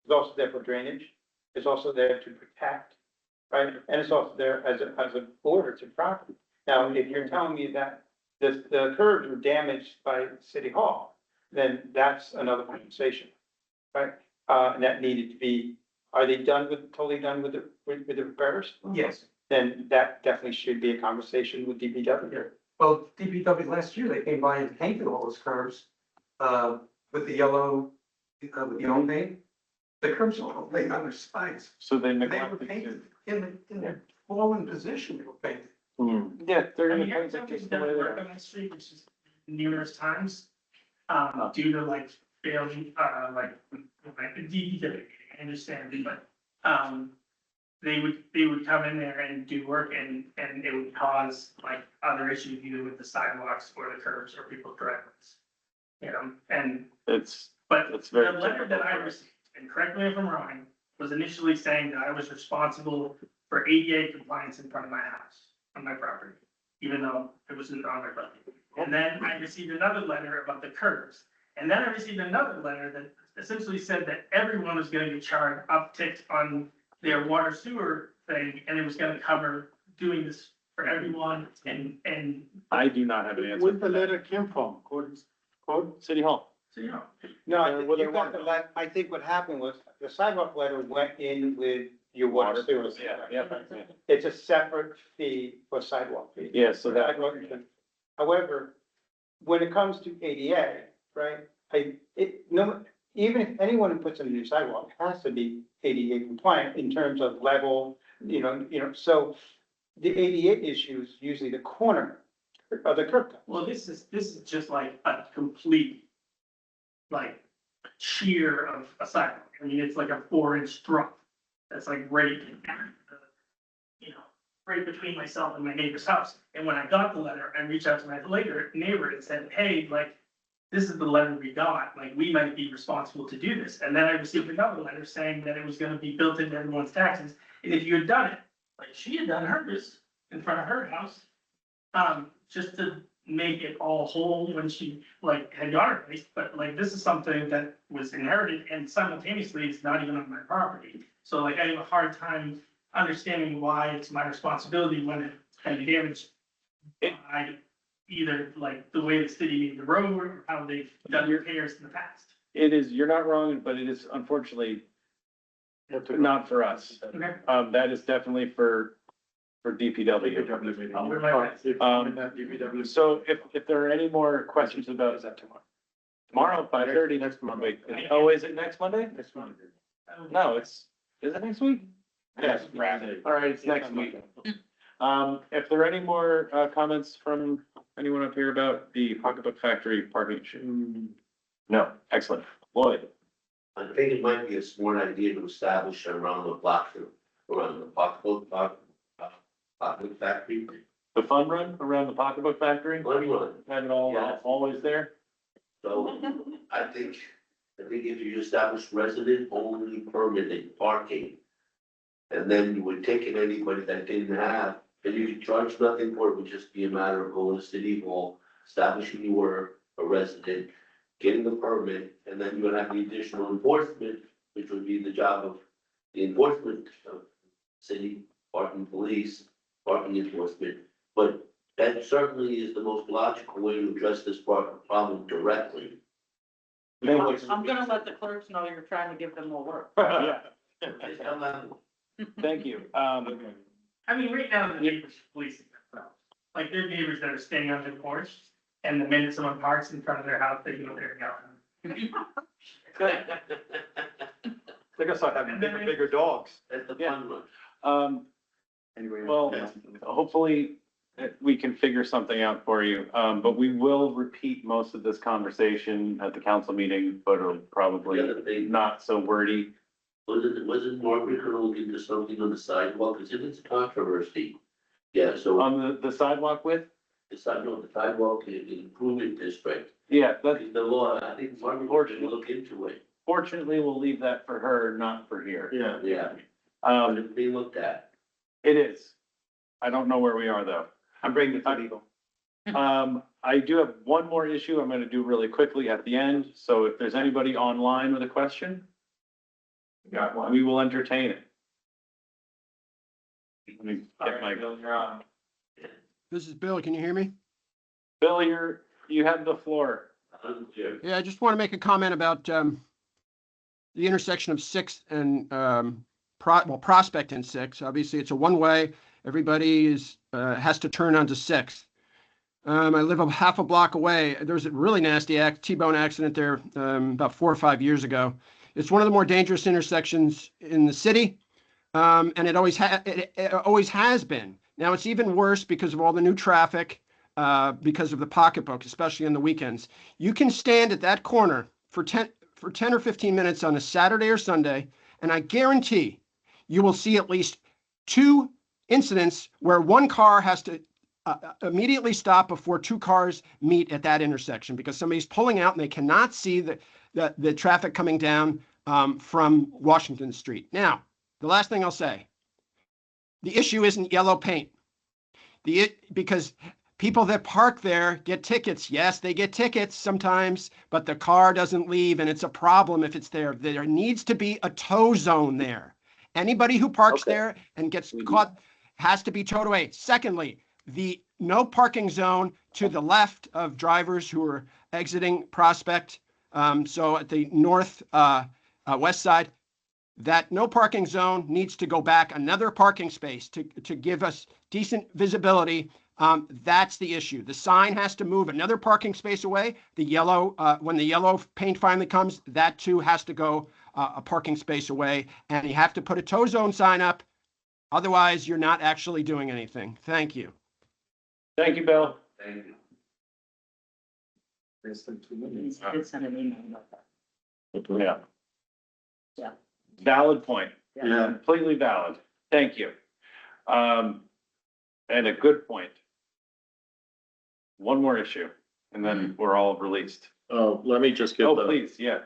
[SPEAKER 3] It's also there for drainage. It's also there to protect, right? And it's also there as a border to property. Now, if you're telling me that the curbs were damaged by City Hall, then that's another conversation, right? And that needed to be, are they totally done with the repairs?
[SPEAKER 11] Yes.
[SPEAKER 3] Then that definitely should be a conversation with DPW.
[SPEAKER 11] Well, DPW last year, they came by and painted all those curbs, with the yellow paint. The curbs were all laid on their sides.
[SPEAKER 1] So they
[SPEAKER 11] They were
[SPEAKER 1] neglected
[SPEAKER 11] painted in the fallen position, they were painted.
[SPEAKER 1] to. Yeah, they're
[SPEAKER 10] I
[SPEAKER 1] gonna
[SPEAKER 10] mean,
[SPEAKER 1] paint
[SPEAKER 10] every time
[SPEAKER 1] it
[SPEAKER 10] we've
[SPEAKER 1] just the
[SPEAKER 10] done
[SPEAKER 1] way they
[SPEAKER 10] work
[SPEAKER 1] are.
[SPEAKER 10] on that street, which is numerous times, due to like failing, like the DPW, I understand, but, they would come in there and do work and it would cause like other issues either with the sidewalks or the curbs or people's driveways. You know, but
[SPEAKER 1] It's
[SPEAKER 10] the
[SPEAKER 1] very
[SPEAKER 10] letter that I
[SPEAKER 1] typical.
[SPEAKER 10] received, and correct me if I'm wrong, was initially saying that I was responsible for ADA compliance in front of my house, on my property, even though it wasn't on my property. And then I received another letter about the curbs. And then I received another letter that essentially said that everyone was gonna get charged uptick on their water sewer thing, and it was gonna cover doing this for everyone, and,
[SPEAKER 1] I do not have an answer.
[SPEAKER 2] Where the letter came from,
[SPEAKER 1] City Hall.
[SPEAKER 10] so, you know.
[SPEAKER 3] No, I
[SPEAKER 1] Well,
[SPEAKER 3] think
[SPEAKER 1] they
[SPEAKER 3] you got the I think what happened was the sidewalk letter went in with your water sewer.
[SPEAKER 1] Yeah.
[SPEAKER 3] It's a separate fee for sidewalk fee.
[SPEAKER 1] Yeah, so that,
[SPEAKER 3] However, when it comes to ADA, right, even if anyone who puts in a new sidewalk has to be ADA compliant in terms of level, so the ADA issue is usually the corner of the curb cut.
[SPEAKER 10] Well, this is just like a complete, like, shear of a sidewalk. I mean, it's like a 4-inch drop. That's like right, right between myself and my neighbor's house. And when I got the letter, I reached out to my neighbor and said, hey, like, this is the letter we got, like, we might be responsible to do this. And then I received another letter saying that it was gonna be built into everyone's taxes. And if you had done it, like she had done hers in front of her house, just to make it all whole when she like had got her place, but like this is something that was inherited and simultaneously it's not even on my property. So like I have a hard time understanding why it's my responsibility when it's kind of damaged by either like the way the city made the road or how they've done repairs in the past.
[SPEAKER 1] it is, you're not wrong, but it is unfortunately not for us.
[SPEAKER 10] Okay.
[SPEAKER 1] That is definitely for DPW.
[SPEAKER 10] I'll wear my pants.
[SPEAKER 1] So if there are any more questions about tomorrow, 5:30, next Monday. Oh, is it next Monday?
[SPEAKER 2] Next one.
[SPEAKER 1] No, is it next week? Yes. All right, it's next week. If there are any more, comments from anyone up here about the Pocketbook Factory parking issue? No, excellent. Lloyd?
[SPEAKER 7] I think it might be a smart idea to establish around the block, around the pocketbook factory.
[SPEAKER 1] The fun run around the Pocketbook Factory?
[SPEAKER 7] One run.
[SPEAKER 1] Have it all,
[SPEAKER 7] Yeah.
[SPEAKER 1] always there?
[SPEAKER 7] So I think if you establish resident only permitted parking. And then you would take in anybody that didn't have, and you could charge nothing for it, would just be a matter of going to City Hall, establishing you were a resident, getting the permit, and then you would have the additional enforcement, which would be the job of the enforcement of city, parking police, parking enforcement. But that certainly is the most logical way to address this problem directly.
[SPEAKER 4] I'm gonna let the clerks know you're trying to give them more work.
[SPEAKER 1] Yeah,
[SPEAKER 7] Just tell them,
[SPEAKER 1] thank you.
[SPEAKER 10] I mean, right now, the neighbors are policing themselves. Like, there are neighbors that are standing on their porch, and the minute someone parks in front of their house, they go there and yell.
[SPEAKER 3] They're gonna start having bigger dogs.
[SPEAKER 7] that's the
[SPEAKER 1] Yeah.
[SPEAKER 7] fun one.
[SPEAKER 3] Anyway.
[SPEAKER 1] Well, hopefully we can figure something out for you. But we will repeat most of this conversation at the council meeting, but it'll
[SPEAKER 7] The
[SPEAKER 1] probably
[SPEAKER 7] other thing,
[SPEAKER 1] not so wordy.
[SPEAKER 7] wasn't Margaret gonna look into something on the sidewalk, because if it's a controversy. Yeah, so
[SPEAKER 1] On the sidewalk width?
[SPEAKER 7] the sidewalk improvement district,
[SPEAKER 1] Yeah, that's,
[SPEAKER 7] the law, I think Margaret should look into it.
[SPEAKER 1] fortunately, we'll leave that for her, not for here.
[SPEAKER 7] Yeah,
[SPEAKER 1] Um,
[SPEAKER 7] it's being looked at.
[SPEAKER 1] it is. I don't know where we are, though.
[SPEAKER 3] I'm bringing it to legal.
[SPEAKER 1] I do have one more issue I'm gonna do really quickly at the end, so if there's anybody online with a question, we will entertain it. Let me get my,
[SPEAKER 8] This is Bill. Can you hear me?
[SPEAKER 1] Bill, you have the floor.
[SPEAKER 8] Yeah, I just want to make a comment about the intersection of 6th and Prospect and 6th. Obviously, it's a one-way. Everybody has to turn onto 6th. I live a half a block away. There was a really nasty T-bone accident there about 4 or 5 years ago. It's one of the more dangerous intersections in the city, and it always has been. Now it's even worse because of all the new traffic, because of the pocketbook, especially on the weekends. You can stand at that corner for 10 or 15 minutes on a Saturday or Sunday, and I guarantee you will see at least 2 incidents where one car has to immediately stop before 2 cars meet at that intersection because somebody's pulling out and they cannot see the traffic coming down from Washington Street. Now, the last thing I'll say, the issue isn't yellow paint. Because people that park there get tickets. Yes, they get tickets sometimes, but the car doesn't leave and it's a problem if it's there. There needs to be a tow zone there. Anybody who parks
[SPEAKER 1] Okay.
[SPEAKER 8] there and gets caught has to be towed away. Secondly, the no parking zone to the left of drivers who are exiting Prospect. So at the north, west side, that no parking zone needs to go back another parking space to give us decent visibility. That's the issue. The sign has to move another parking space away. The yellow, when the yellow paint finally comes, that too has to go a parking space away. And you have to put a tow zone sign up. Otherwise, you're not actually doing anything. Thank you.
[SPEAKER 1] Thank you, Bill.
[SPEAKER 7] Thank you.
[SPEAKER 4] I did send an email about that.
[SPEAKER 1] Yeah.
[SPEAKER 4] Yeah.
[SPEAKER 1] Valid point.
[SPEAKER 4] Yeah.
[SPEAKER 1] Completely valid. Thank you. And a good point. One more issue, and then we're all released.
[SPEAKER 9] Oh, let me just give
[SPEAKER 1] Oh,
[SPEAKER 9] the,
[SPEAKER 1] please, yeah.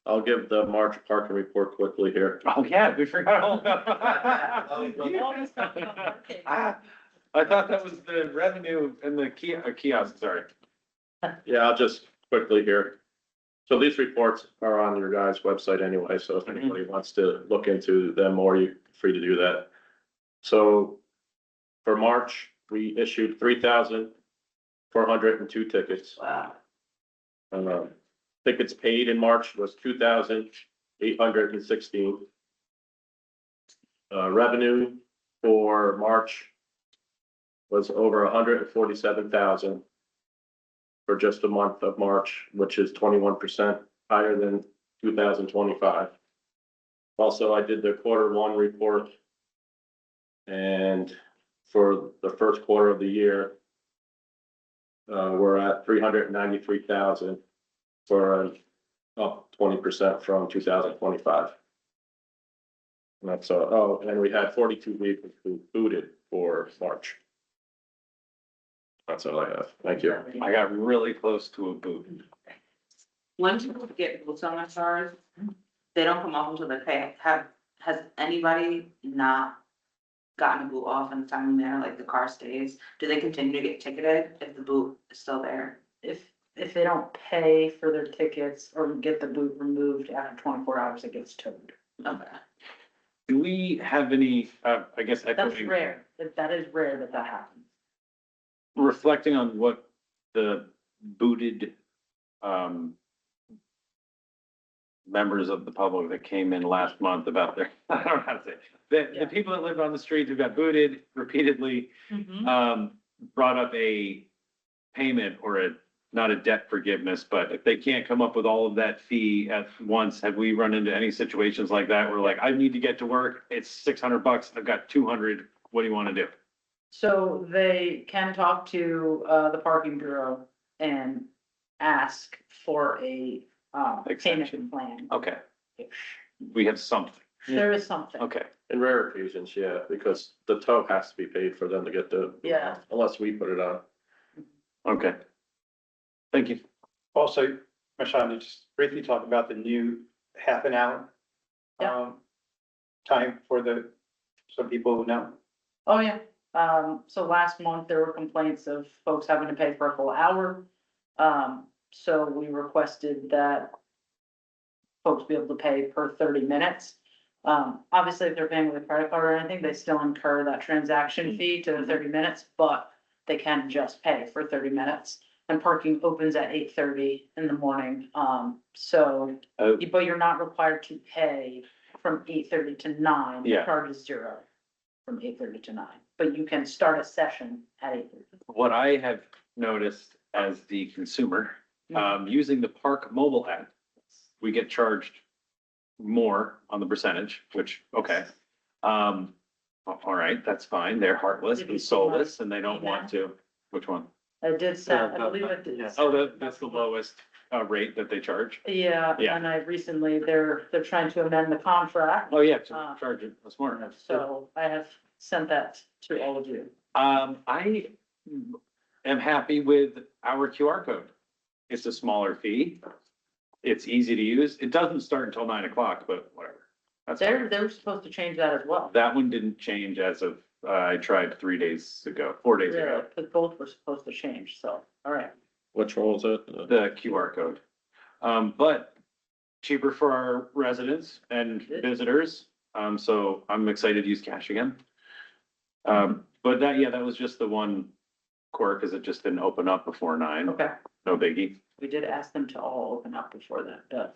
[SPEAKER 9] I'll give the March parking report quickly here.
[SPEAKER 1] Oh, yeah, we forgot all about. Ah, I thought that was the revenue and the kiosk, sorry.
[SPEAKER 9] Yeah, I'll just quickly here. So these reports are on your guys' website anyway, so if anybody wants to look into them more, you're free to do that. So for March, we issued 3,402 tickets.
[SPEAKER 4] Wow.
[SPEAKER 9] Tickets paid in March was 2,816. Revenue for March was over 147,000 for just the month of March, which is 21% higher than 2025. Also, I did the Q1 report. And for the first quarter of the year, we're at 393,000 for up 20% from 2025. And that's, oh, and we had 42 vehicles booted for March. That's all I have. Thank you.
[SPEAKER 1] I got really close to a boot.
[SPEAKER 5] When people get boots on their cars, they don't come off until they pay. Has anybody not gotten a boot off and time there, like the car stays? Do they continue to get ticketed if the boot is still there?
[SPEAKER 4] If they don't pay for their tickets or get the boot removed after 24 hours, it gets towed.
[SPEAKER 5] Okay.
[SPEAKER 1] Do we have any, I guess,
[SPEAKER 4] That's
[SPEAKER 1] echoing,
[SPEAKER 4] rare. That is rare that happens.
[SPEAKER 1] reflecting on what the booted, members of the public that came in last month about their, I don't know how to say it. The people that lived on the street who got booted repeatedly, brought up a payment or not a debt forgiveness, but if they can't come up with all of that fee at once, have we run into any situations like that where like, I need to get to work, it's $600, I've got 200, what do you want to do?
[SPEAKER 4] So they can talk to, the parking bureau and ask for a,
[SPEAKER 1] Extension.
[SPEAKER 4] payment plan.
[SPEAKER 1] Okay, we have something,
[SPEAKER 4] There is something.
[SPEAKER 1] okay.
[SPEAKER 9] In rare occasions, yeah, because the tow has to be paid for them to get the.
[SPEAKER 4] Yeah.
[SPEAKER 9] Unless we put it on.
[SPEAKER 1] Okay. Thank you.
[SPEAKER 3] Also, Michelle, to just briefly talk about the new half an hour.
[SPEAKER 4] Yeah.
[SPEAKER 3] Time for some people who know.
[SPEAKER 4] Oh, yeah. So last month there were complaints of folks having to pay for a full hour. So we requested that folks be able to pay per 30 minutes. Obviously, if they're paying with a credit card or anything, they still incur that transaction fee to the 30 minutes, but they can just pay for 30 minutes. And parking opens at 8:30 in the morning. So, but you're not required to pay from 8:30 to 9. The
[SPEAKER 1] Yeah.
[SPEAKER 4] charge is 0 from 8:30 to 9, but you can start a session at 8:30.
[SPEAKER 1] What I have noticed as the consumer, using the Park mobile app, we get charged more on the percentage, which, okay. All right, that's fine. They're heartless
[SPEAKER 4] Did you
[SPEAKER 1] and
[SPEAKER 4] see
[SPEAKER 1] soulless
[SPEAKER 4] my
[SPEAKER 1] and they don't want to. Which one?
[SPEAKER 4] I did send, I believe it did.
[SPEAKER 1] Oh, that's the lowest, rate that they charge.
[SPEAKER 4] Yeah,
[SPEAKER 1] Yeah.
[SPEAKER 4] and I recently, they're trying to amend the contract,
[SPEAKER 1] Oh, yeah, to charge it, that's more.
[SPEAKER 4] so I have sent that to all of you.
[SPEAKER 1] I am happy with our QR code. It's a smaller fee. It's easy to use. It doesn't start until 9 o'clock, but whatever. That's fine.
[SPEAKER 4] They're supposed to change that as well.
[SPEAKER 1] That one didn't change as of, I tried 4 days ago.
[SPEAKER 4] Yeah, because both were supposed to change, so, all right.
[SPEAKER 9] Which one was it?
[SPEAKER 1] The QR code. But cheaper for our residents and visitors. So I'm excited to use cash again. But that was just the one quirk, because it just didn't open up before 9.
[SPEAKER 4] Okay,
[SPEAKER 1] No biggie.
[SPEAKER 4] we did ask them to all open up before that.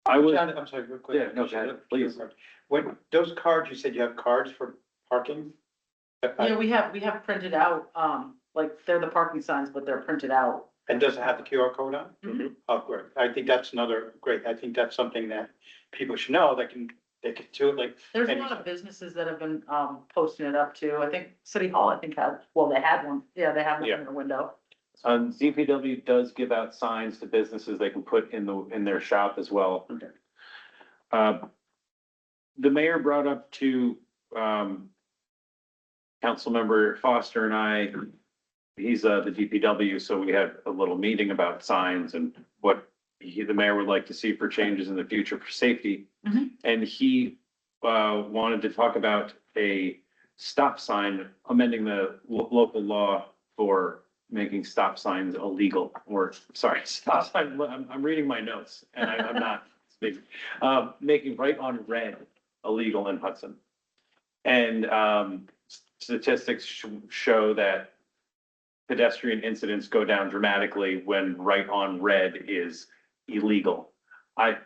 [SPEAKER 1] I was,
[SPEAKER 3] John, I'm sorry, real quick.
[SPEAKER 1] Yeah, no, go ahead, please.
[SPEAKER 3] When, those cards, you said you have cards for parking?
[SPEAKER 4] Yeah, we have printed out, like, they're the parking signs, but they're printed out.
[SPEAKER 3] And does it have the QR code on?
[SPEAKER 4] Mhm.
[SPEAKER 3] Oh, great. I think that's great. I think that's something that people should know. They can do it like.
[SPEAKER 4] There's a
[SPEAKER 3] any-
[SPEAKER 4] lot of businesses that have been, posting it up too. I think City Hall, they had one. Yeah, they have one
[SPEAKER 1] Yeah.
[SPEAKER 4] in their window.
[SPEAKER 1] DPW does give out signs to businesses they can put in their shop as well.
[SPEAKER 4] Okay.
[SPEAKER 1] The mayor brought up to, Councilmember Foster and I, he's, the DPW, so we had a little meeting about signs and what the mayor would like to see for changes in the future for safety.
[SPEAKER 4] Mhm.
[SPEAKER 1] And he, wanted to talk about a stop sign, amending the local law for making stop signs illegal, or, sorry, stop sign, I'm reading my notes and I'm not speaking. Making right on red illegal in Hudson. And, statistics show that pedestrian incidents go down dramatically when right on red is illegal. I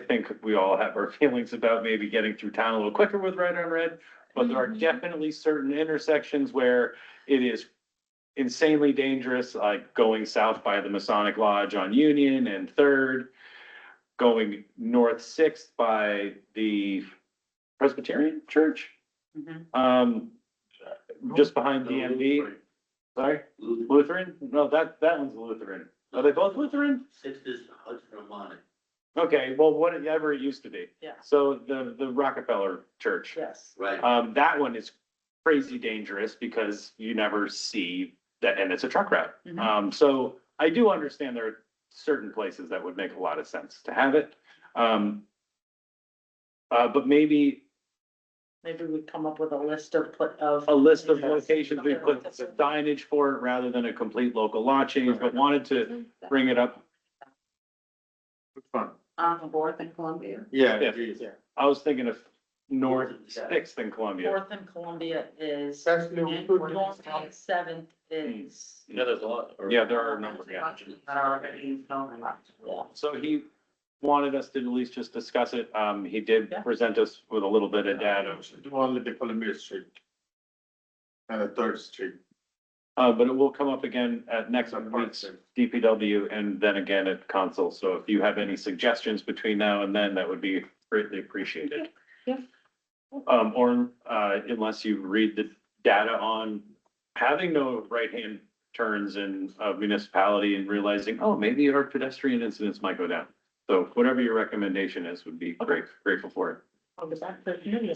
[SPEAKER 1] think we all have our feelings about maybe getting through town a little quicker with right on red, but there are definitely certain intersections where it is insanely dangerous, like going south by the Masonic Lodge on Union and Third, going north 6th by the Presbyterian Church,
[SPEAKER 4] Mhm.
[SPEAKER 1] just behind DMV. Sorry, Lutheran? No, that one's Lutheran. Are they both Lutheran?
[SPEAKER 7] 6th is Hudson and Monty.
[SPEAKER 1] Okay, well, whatever it used to be.
[SPEAKER 4] Yeah.
[SPEAKER 1] So the Rockefeller Church.
[SPEAKER 4] Yes.
[SPEAKER 7] Right.
[SPEAKER 1] That one is crazy dangerous because you never see that, and it's a truck route.
[SPEAKER 4] Mhm.
[SPEAKER 1] So I do understand there are certain places that would make a lot of sense to have it. But maybe
[SPEAKER 4] Maybe we come up with a list of,
[SPEAKER 1] a list of locations, we put the signage for it rather than a complete local law change, but wanted to bring it up.
[SPEAKER 9] It's fun.
[SPEAKER 5] On Fourth and Columbia.
[SPEAKER 3] Yeah.
[SPEAKER 1] Yeah. I was thinking of North 6th in Columbia.
[SPEAKER 4] Fourth and Columbia is,
[SPEAKER 3] That's
[SPEAKER 4] and North and Seventh is,
[SPEAKER 9] Yeah, there's a lot.
[SPEAKER 1] Yeah, there are a number, yeah.
[SPEAKER 5] That are already known.
[SPEAKER 4] yeah.
[SPEAKER 1] So he wanted us to at least just discuss it. He did
[SPEAKER 4] Yeah.
[SPEAKER 1] present us with a little bit of data.
[SPEAKER 12] Only the Columbia Street. And the Third Street.
[SPEAKER 1] But it will come up again at next week's DPW and then again at council. So if you have any suggestions between now and then, that would be greatly appreciated.
[SPEAKER 4] Yeah.
[SPEAKER 1] Or, unless you read the data on having no right-hand turns in a municipality and realizing, oh, maybe our pedestrian incidents might go down. So whatever your recommendation is, would be grateful for it.
[SPEAKER 4] I'll get back to you.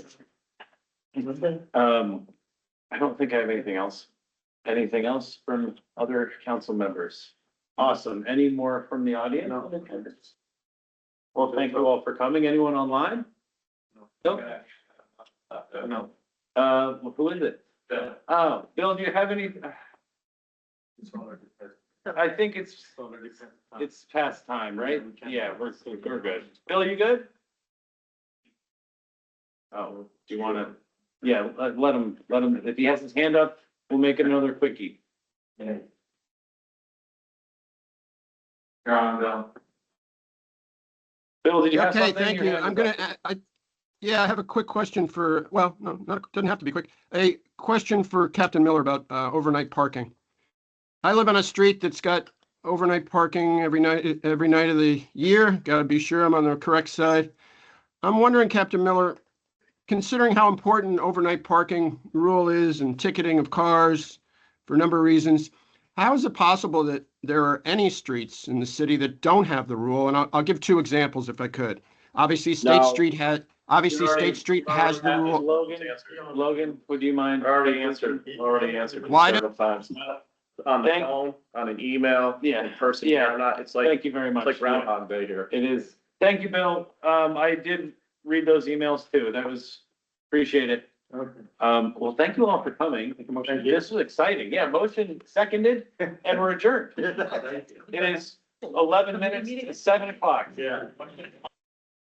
[SPEAKER 1] I don't think I have anything else. Anything else from other council members? Awesome. Any more from the audience? Well, thank you all for coming. Anyone online? Nope.
[SPEAKER 9] No.
[SPEAKER 1] Who is it? Oh, Bill, do you have any? I think it's past time, right? Yeah, we're good. Bill, you good? Oh, do you wanna, yeah, let him, if he has his hand up, we'll make it another quickie. Bill, did you have
[SPEAKER 8] Okay,
[SPEAKER 1] something?
[SPEAKER 8] thank
[SPEAKER 1] Your
[SPEAKER 8] you.
[SPEAKER 1] hand
[SPEAKER 8] I'm
[SPEAKER 1] is
[SPEAKER 8] gonna,
[SPEAKER 1] up.
[SPEAKER 8] I have a quick question for, well, no, doesn't have to be quick. A question for Captain Miller about overnight parking. I live on a street that's got overnight parking every night of the year. Gotta be sure I'm on the correct side. I'm wondering, Captain Miller, considering how important overnight parking rule is and ticketing of cars for a number of reasons, how is it possible that there are any streets in the city that don't have the rule? And I'll give two examples if I could. Obviously, State
[SPEAKER 1] No.
[SPEAKER 8] Street has the rule.
[SPEAKER 1] Logan, would you mind?
[SPEAKER 9] Already answered
[SPEAKER 8] Why
[SPEAKER 9] several times. On the phone, on an email, in person,
[SPEAKER 1] Yeah.
[SPEAKER 9] or not, it's like,
[SPEAKER 1] Thank you very
[SPEAKER 9] it's
[SPEAKER 1] much.
[SPEAKER 9] like Groundhog Day here.
[SPEAKER 1] It is. Thank you, Bill. I did read those emails too. That was, appreciate it. Well, thank you all for coming. This was exciting. Yeah, motion seconded and we're adjourned.
[SPEAKER 7] Thank you.
[SPEAKER 1] It is 11 minutes to 7 o'clock.
[SPEAKER 9] Yeah.